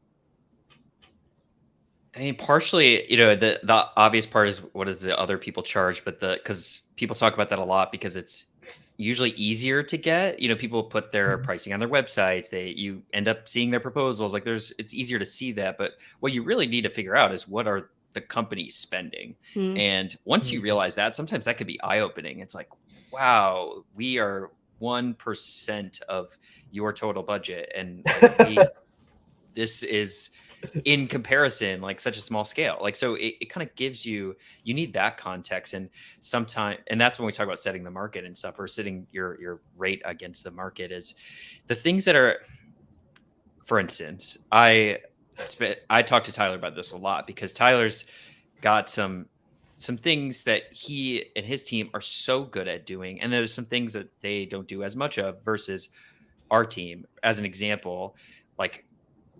I mean, partially, the obvious part is what does the other people charge, but because people talk about that a lot because it's usually easier to get. People put their pricing on their websites. You end up seeing their proposals. Like it's easier to see that. But what you really need to figure out is what are the companies spending. Mm. And once you realize that, sometimes that could be eye-opening. It's like, wow, we are 1% of your total budget. And this is in comparison, like such a small scale. Like, so it kind of gives you need that context. And that's when we talk about setting the market and stuff, or setting your rate against the market, is the things that are, for instance, I talked to Tyler about this a lot, because Tyler's got some things that he and his team are so good at doing, and there's some things that they don't do as much of versus our team. As an example, like,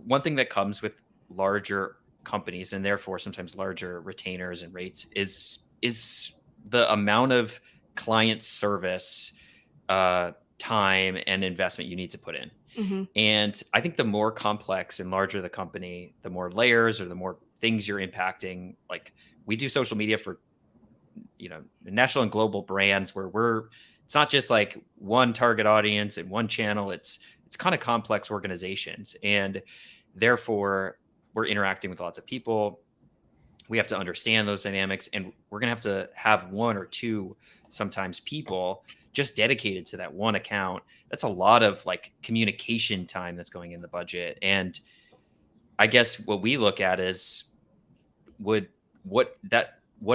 one thing that comes with larger companies, and therefore sometimes larger retainers and rates, is the amount of client service time and investment you need to put in. Mm-hmm. And I think the more complex and larger the company, the more layers or the more things you're impacting. Like, we do social media for national and global brands, where it's not just like one target audience and one channel. It's kind of complex organizations, and therefore we're interacting with lots of people. We have to understand those dynamics, and we're going to have one or two sometimes people just dedicated to that one account. That's a lot of like communication time that's going in the budget. And I guess what we look at is what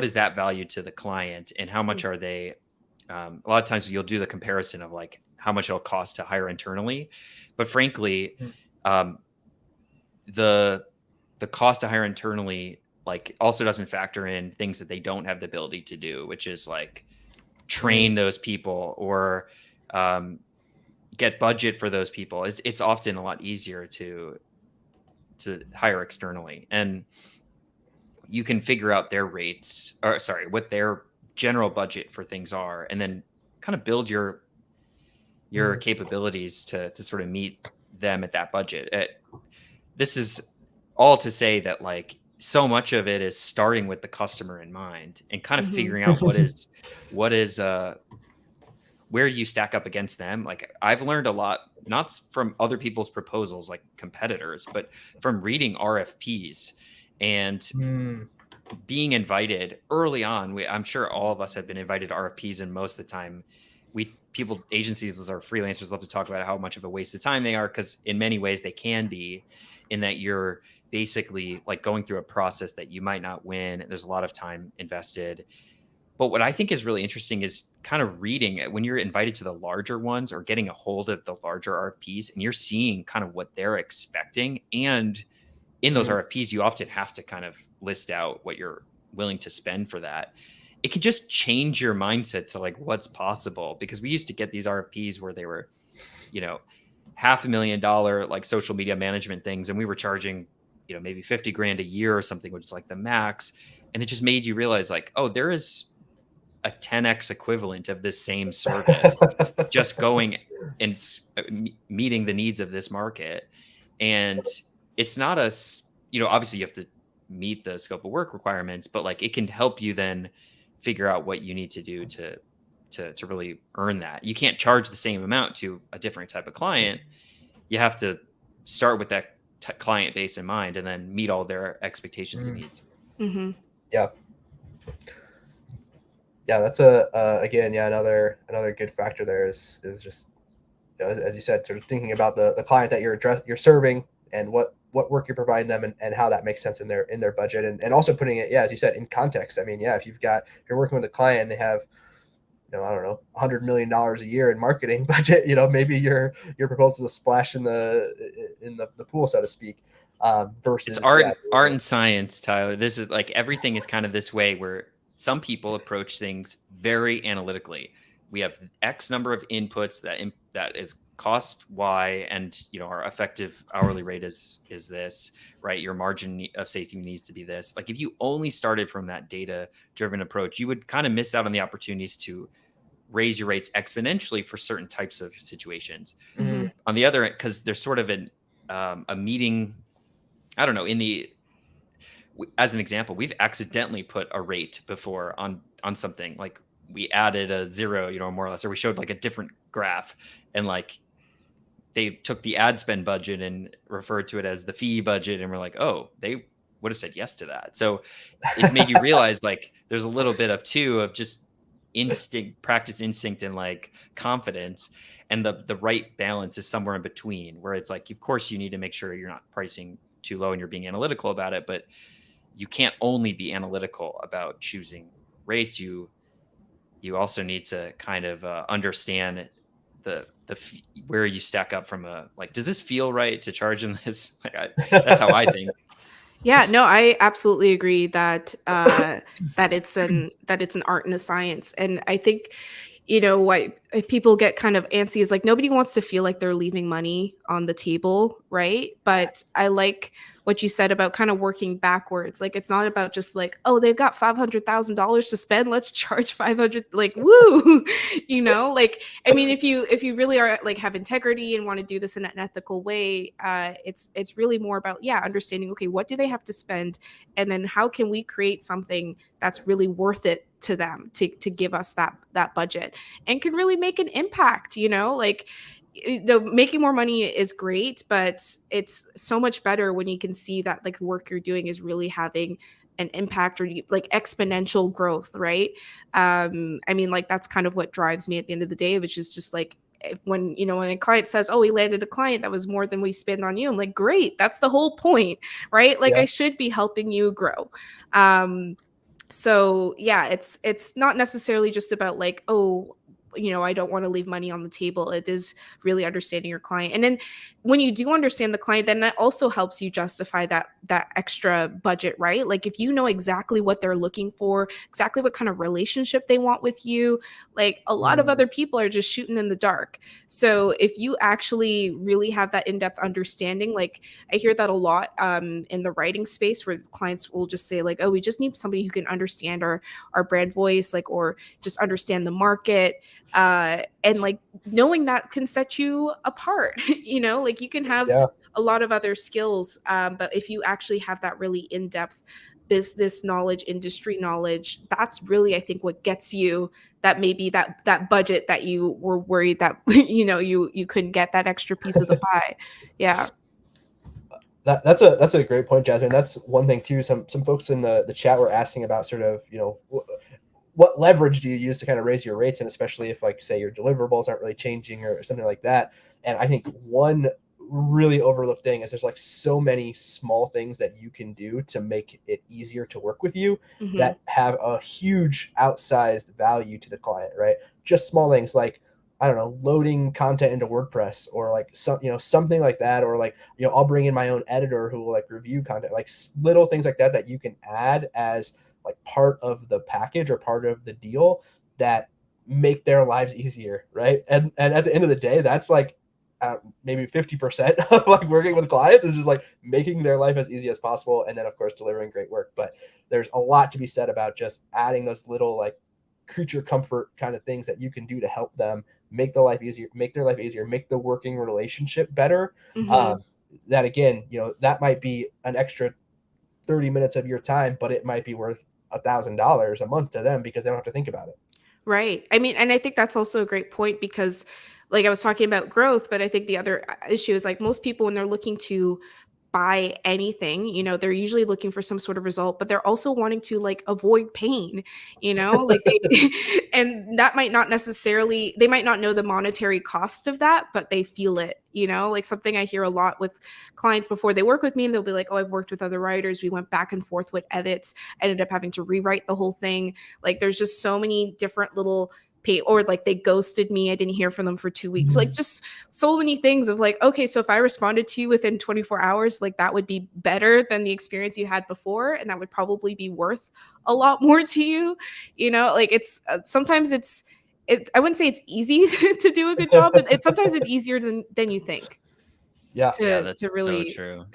is that value to the client, and how much are they, a lot of times you'll do the comparison of like how much it'll cost to hire internally. But frankly, the cost to hire internally like also doesn't factor in things that they don't have the ability to do, which is like train those people, or get budget for those people. It's often a lot easier to hire externally, and you can figure out their rates, or sorry, what their general budget for things are, and then kind of build your capabilities to sort of meet them at that budget. This is all to say that like so much of it is starting with the customer in mind, and kind of figuring out what is where you stack up against them. Like, I've learned a lot, not from other people's proposals like competitors, but from reading RFPs and being invited early on. I'm sure all of us have been invited to RFPs, and most of the time agencies or freelancers love to talk about how much of a waste of time they are, because in many ways they can be, in that you're basically like going through a process that you might not win. There's a lot of time invested. But what I think is really interesting is kind of reading it when you're invited to the larger ones, or getting a hold of the larger RFPs, and you're seeing kind of what they're expecting. And in those RFPs, you often have to kind of list out what you're willing to spend for that. It could just change your mindset to like what's possible, because we used to get these RFPs where they were, $500,000 like social media management things, and we were charging, maybe 50 grand a year or something, which is like the max. And it just made you realize like, oh, there is a 10x equivalent of this same service just going and meeting the needs of this market. And it's not obviously you have to meet the scope of work requirements, but like it can help you then figure out what you need to do to really earn that. You can't charge the same amount to a different type of client. You have to start with that client base in mind, and then meet all their expectations and needs. Yeah. That's again, another good factor there is just, as you said, sort of thinking about the client that you're serving, and what work you're providing them, and how that makes sense in their budget, and also putting it, as you said, in context. I mean, if you're working with a client and they have, I don't know, $100 million a year in marketing budget, maybe your proposal is a splash in the pool, so to speak. Versus it's art and science, Tyler. This is like, everything is kind of this way, where some people approach things very analytically. We have X number of inputs that is cost Y, and our effective hourly rate is this, right? Your margin of safety needs to be this. Like, if you only started from that data driven approach, you would kind of miss out on the opportunities to raise your rates exponentially for certain types of situations. On the other end, because there's sort of a meeting, I don't know, as an example, we've accidentally put a rate before on something. Like, we added a zero, more or less, or we showed like a different graph, and like they took the ad spend budget and referred to it as the fee budget, and we're like, oh, they would have said yes to that. So it made you realize like there's a little bit of just practice instinct and like confidence, and the right balance is somewhere in between, where it's like, of course you need to make sure you're not pricing too low and you're being analytical about it, but you can't only be analytical about choosing rates. You also need to kind of understand where you stack up from like, does this feel right to charge them this? That's how I think. Yeah, no, I absolutely agree that that it's an art and a science. And I think, why people get kind of antsy is like nobody wants to feel like they're leaving money on the table, right? But I like what you said about kind of working backwards. Like it's not about just like, oh, they've got $500,000 to spend, let's charge 500, like woo, like I mean, if you really are like have integrity and want to do this in an ethical way, it's really more about understanding, okay, what do they have to spend, and then how can we create something that's really worth it to them to give us that budget and can really make an impact. Like making more money is great, but it's so much better when you can see that like the work you're doing is really having an impact or like exponential growth, right? I mean, like that's kind of what drives me at the end of the day, which is just like when when a client says, oh, we landed a client that was more than we spend on you, I'm like, great, that's the whole point, right? Like I should be helping you grow. So it's not necessarily just about like, oh, I don't want to leave money on the table. It is really understanding your client. And then when you do understand the client, then that also helps you justify that extra budget, right? Like if you know exactly what they're looking for, exactly what kind of relationship they want with you, like a lot of other people are just shooting in the dark. So if you actually really have that in-depth understanding, like I hear that a lot in the writing space, where clients will just say like, oh, we just need somebody who can understand our brand voice, like, or just understand the market. And like knowing that can set you apart. Like you can have a lot of other skills, but if you actually have that really in-depth business knowledge, industry knowledge, that's really, I think, what gets you that maybe that budget that you were worried that you couldn't get that extra piece of the pie. Yeah. That's a great point, Jasmine. That's one thing too. Some folks in the chat were asking about sort of, what leverage do you use to kind of raise your rates, and especially if, like, say your deliverables aren't really changing or something like that. And I think one really overlooked thing is there's like so many small things that you can do to make it easier to work with you that have a huge outsized value to the client, right? Just small things like, I don't know, loading content into WordPress, or like something like that, or like, I'll bring in my own editor who will like review content, like little things like that that you can add as like part of the package or part of the deal that make their lives easier, right? And at the end of the day, that's like maybe 50% of like working with clients is just like making their life as easy as possible, and then of course delivering great work. But there's a lot to be said about just adding those little like creature comfort kind of things that you can do to help them make their life easier, make the working relationship better. That again, that might be an extra 30 minutes of your time, but it might be worth $1,000 a month to them because they don't have to think about it. Right. I mean, and I think that's also a great point because, like, I was talking about growth, but I think the other issue is like most people, when they're looking to buy anything, they're usually looking for some sort of result, but they're also wanting to like avoid pain, like they, and that might not necessarily, they might not know the monetary cost of that, but they feel it, like something I hear a lot with clients before they work with me, and they'll be like, oh, I've worked with other writers. We went back and forth with edits, ended up having to rewrite the whole thing. Like there's just so many different little or like they ghosted me. I didn't hear from them for 2 weeks. Like just so many things of like, okay, so if I responded to you within 24 hours, like that would be better than the experience you had before. And that would probably be worth a lot more to you. Like it's sometimes I wouldn't say it's easy to do a good job, but sometimes it's easier than you think. Yeah. That's to really... so true.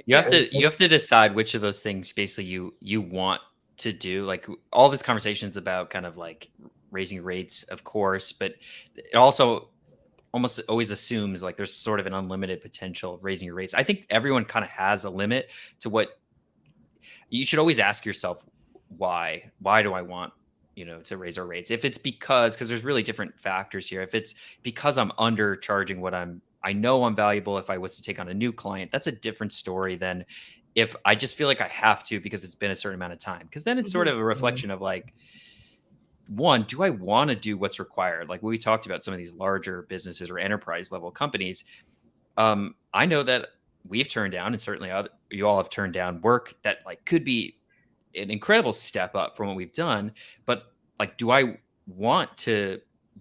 You have to decide which of those things basically you want to do. Like all this conversations about kind of like raising rates, of course, but it also almost always assumes like there's sort of an unlimited potential of raising your rates. I think everyone kind of has a limit to what you should always ask yourself. Why do I want, to raise our rates. If it's because there's really different factors here. If it's because I'm undercharging what I know I'm valuable, if I was to take on a new client, that's a different story than if I just feel like I have to because it's been a certain amount of time. Because then it's sort of a reflection of like, one, do I want to do what's required? Like we talked about some of these larger businesses or enterprise level companies. I know that we've turned down, and certainly you all have turned down work that like could be an incredible step up from what we've done. But like, do I want to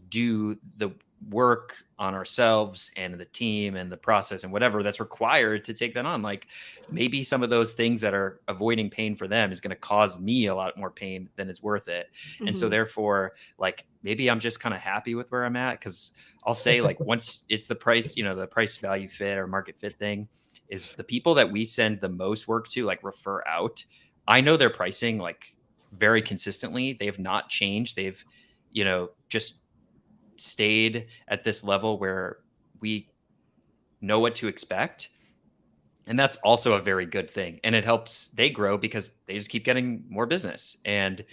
do the work on ourselves and the team and the process and whatever that's required to take that on? Like maybe some of those things that are avoiding pain for them is going to cause me a lot more pain than it's worth it. And so therefore, like maybe I'm just kind of happy with where I'm at, because I'll say like once it's the price, the price value fit or market fit thing is the people that we send the most work to, like refer out. I know their pricing like very consistently. They have not changed. They've, just stayed at this level where we know what to expect. And that's also a very good thing. And it helps they grow because they just keep getting more business. And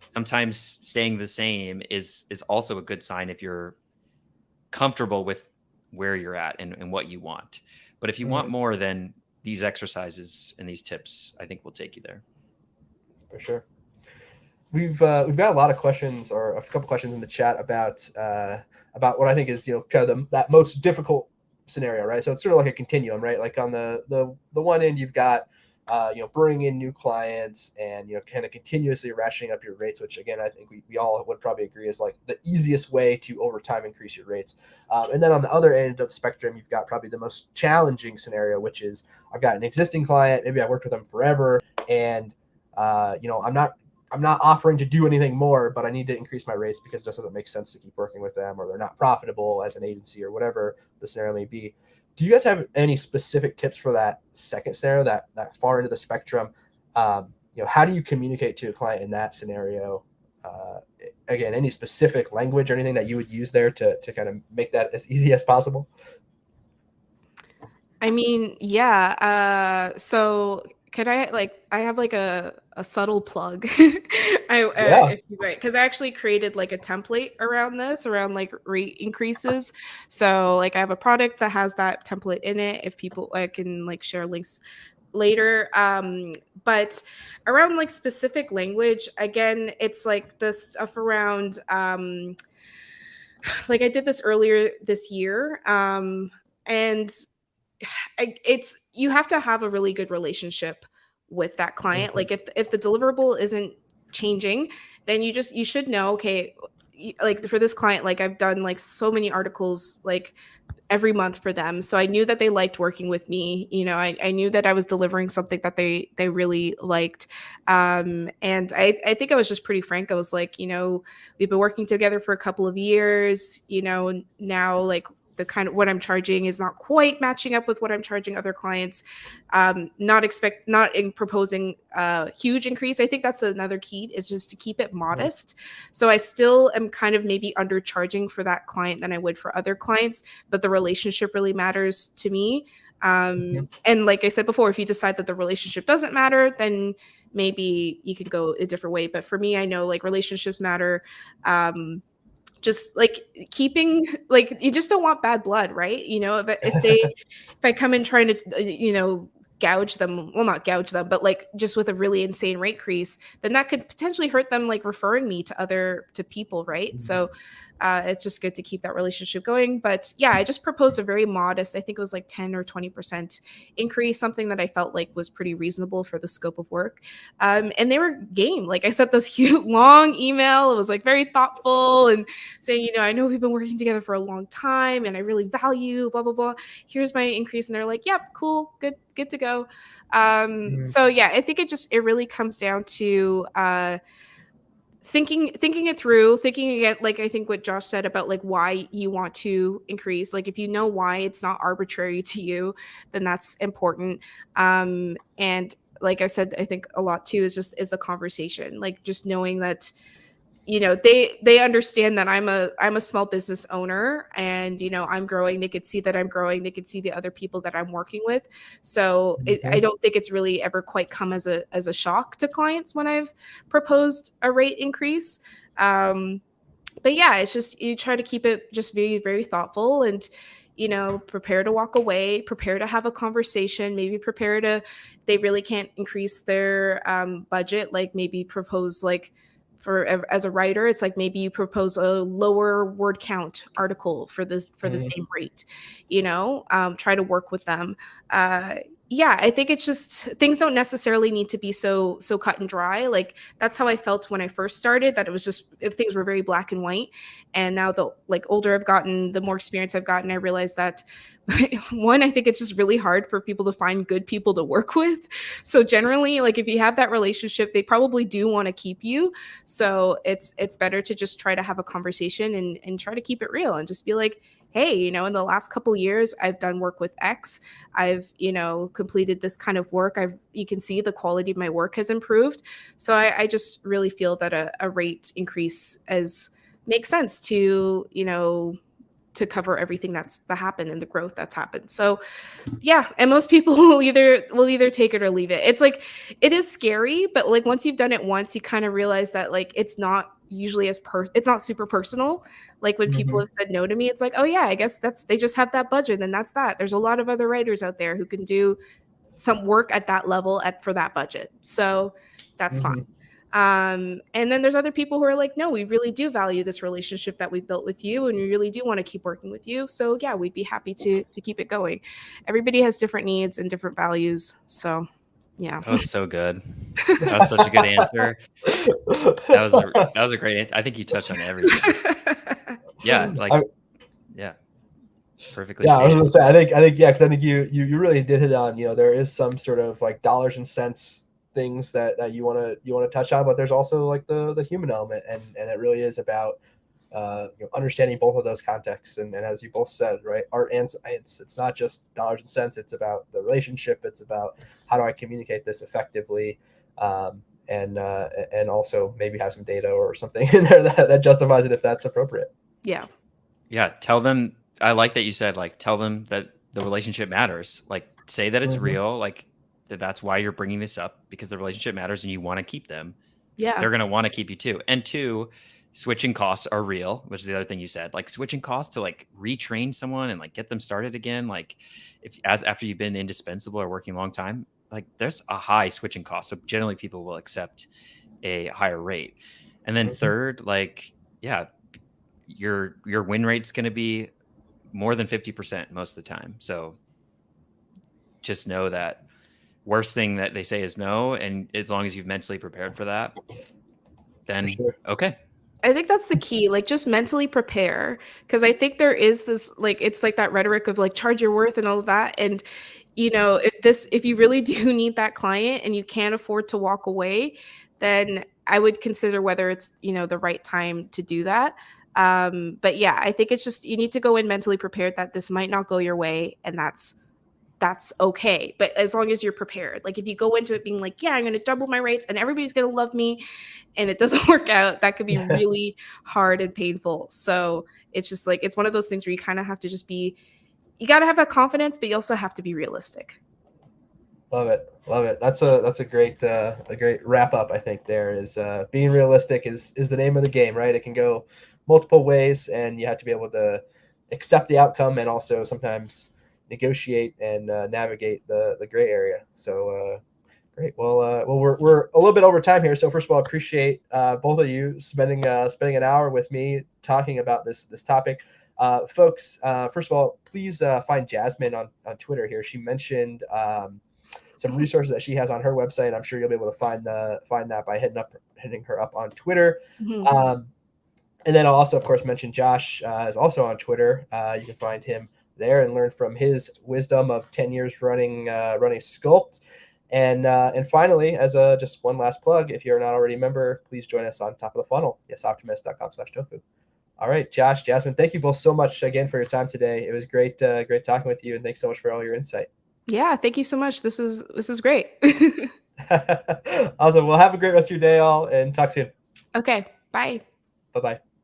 sometimes staying the same is also a good sign if you're comfortable with where you're at and what you want. But if you want more, then these exercises and these tips, I think, will take you there. For sure. We've got a lot of questions, or a couple questions in the chat about what I think is kind of that most difficult scenario, right? So it's sort of like a continuum, right? Like on the one end, you've got bringing in new clients and kind of continuously ratcheting up your rates, which again I think we all would probably agree is like the easiest way to over time increase your rates. And then on the other end of the spectrum, you've got probably the most challenging scenario, which is I've got an existing client, maybe I worked with them forever, and I'm not offering to do anything more, but I need to increase my rates because it just doesn't make sense to keep working with them, or they're not profitable as an agency, or whatever the scenario may be. Do you guys have any specific tips for that second scenario, that far into the spectrum? How do you communicate to a client in that scenario? Again, any specific language or anything that you would use there to kind of make that as easy as possible? I mean, yeah. So could I have like a subtle plug? If you right, because I actually created like a template around this, around like rate increases. So like I have a product that has that template in it. If people, I can like share links later. But around like specific language, again, it's like this stuff around like I did this earlier this year. And it's you have to have a really good relationship with that client. Like if the deliverable isn't changing, then you should know, okay, like for this client, like I've done like so many articles like every month for them, so I knew that they liked working with me. I knew that I was delivering something that they really liked. And I think I was just pretty frank. I was like, we've been working together for a couple of years, now like the kind of what I'm charging is not quite matching up with what I'm charging other clients. Not in proposing a huge increase. I think that's another key, is just to keep it modest. So I still am kind of maybe undercharging for that client than I would for other clients, but the relationship really matters to me. And like I said before, if you decide that the relationship doesn't matter, then maybe you can go a different way. But for me, I know like relationships matter. Just like keeping, like, you just don't want bad blood, right? If I come in trying to gouge them, well, not gouge them, but like just with a really insane rate increase, then that could potentially hurt them like referring me to people, right? So it's just good to keep that relationship going. But yeah, I just proposed a very modest, I think it was like 10 or 20% increase, something that I felt like was pretty reasonable for the scope of work. And they were game. Like I sent this huge, long email. It was like very thoughtful and saying, I know we've been working together for a long time and I really value blah, blah, blah. Here's my increase. And they're like, yep, cool, good to go. So yeah, I think it really comes down to thinking it through, thinking again, like I think what Josh said about like why you want to increase. Like if you know why it's not arbitrary to you, then that's important. And like I said, I think a lot too is the conversation, like just knowing that they understand that I'm a small business owner, and I'm growing. They could see that I'm growing. They could see the other people that I'm working with. So I don't think it's really ever quite come as a shock to clients when I've proposed a rate increase. But yeah, it's just you try to keep it just very, very thoughtful, and prepare to walk away, prepare to have a conversation, maybe prepare to, if they really can't increase their budget, like maybe propose, like, as a writer, it's like maybe you propose a lower word count article for the same rate. Try to work with them. Yeah, I think it's just, things don't necessarily need to be so cut and dry. Like, that's how I felt when I first started, that it was just, if things were very black and white. And now, the older I've gotten, the more experience I've gotten, I realized that one, I think it's just really hard for people to find good people to work with. So generally, like, if you have that relationship, they probably do want to keep you. So it's better to just try to have a conversation, and try to keep it real, and just be like, hey, in the last couple years, I've done work with X. I've, completed this kind of work. You can see the quality of my work has improved. So I just really feel that a rate increase makes sense to, to cover everything that happened, and the growth that's happened. So yeah, and most people will either take it or leave it. It's like, it is scary, but like, once you've done it once, you kind of realize that, like, it's not usually it's not super personal. Like, when people have said no to me, it's like, oh yeah, I guess they just have that budget, and that's that. There's a lot of other writers out there who can do some work at that level for that budget. So that's fine. And then there's other people who are like, no, we really do value this relationship that we've built with you, and we really do want to keep working with you. So yeah, we'd be happy to keep it going. Everybody has different needs and different values. So yeah. That was so good. That was such a good answer. That was a great answer. I think you touched on everything. Yeah, perfectly. Yeah, I was gonna say, I think yeah, because I think you really did hit on, there is some sort of like dollars and cents things that you want to touch on, but there's also like the human element, and it really is about understanding both of those contexts, and as you both said, right, art and science, it's not just dollars and cents, it's about the relationship, it's about how do I communicate this effectively, and also maybe have some data or something in there that justifies it if that's appropriate. Yeah Tell them, I like that you said, like, tell them that the relationship matters, like, say that it's real, like, that's why you're bringing this up, because the relationship matters and you want to keep them. Yeah, they're going to want to keep you too. And two, switching costs are real, which is the other thing you said, like, switching costs to like retrain someone and like get them started again. Like, after you've been indispensable or working a long time, like, there's a high switching cost. So generally people will accept a higher rate. And then third, like, yeah, your win rate's going to be more than 50% most of the time. So just know that worst thing that they say is no, and as long as you've mentally prepared for that, then okay. I think that's the key, like, just mentally prepare, because I think there is this, like, it's like that rhetoric of like, charge your worth and all of that. And if you really do need that client and you can't afford to walk away, then I would consider whether it's the right time to do that. But yeah, I think it's just, you need to go in mentally prepared that this might not go your way, and that's okay. But as long as you're prepared, like, if you go into it being like, yeah, I'm going to double my rates and everybody's going to love me, and it doesn't work out, that could be really hard and painful. So it's just like, it's one of those things where you kind of have to just you got to have that confidence, but you also have to be realistic. Love it. That's a great wrap up. I think there is being realistic is the name of the game, right? It can go multiple ways, and you have to be able to accept the outcome, and also sometimes negotiate and navigate the gray area. So great. Well, we're a little bit over time here. So first of all, I appreciate both of you spending an hour with me talking about this topic. Folks, first of all, please find Jasmine on Twitter here. She mentioned some resources that she has on her website. I'm sure you'll be able to find that by hitting her up on Twitter. And then I'll also, of course, mention Josh is also on Twitter. You can find him there and learn from his wisdom of 10 years running Sculpt. And finally, as just one last plug, if you're not already a member, please join us on Top of the Funnel, yesoptimist.com/tofu. All right, Josh, Jasmine, thank you both so much again for your time today. It was great talking with you, and thanks so much for all your insight. Yeah, thank you so much. This is great. Awesome. Well, have a great rest of your day, all, and talk soon. Okay, bye. Bye-bye.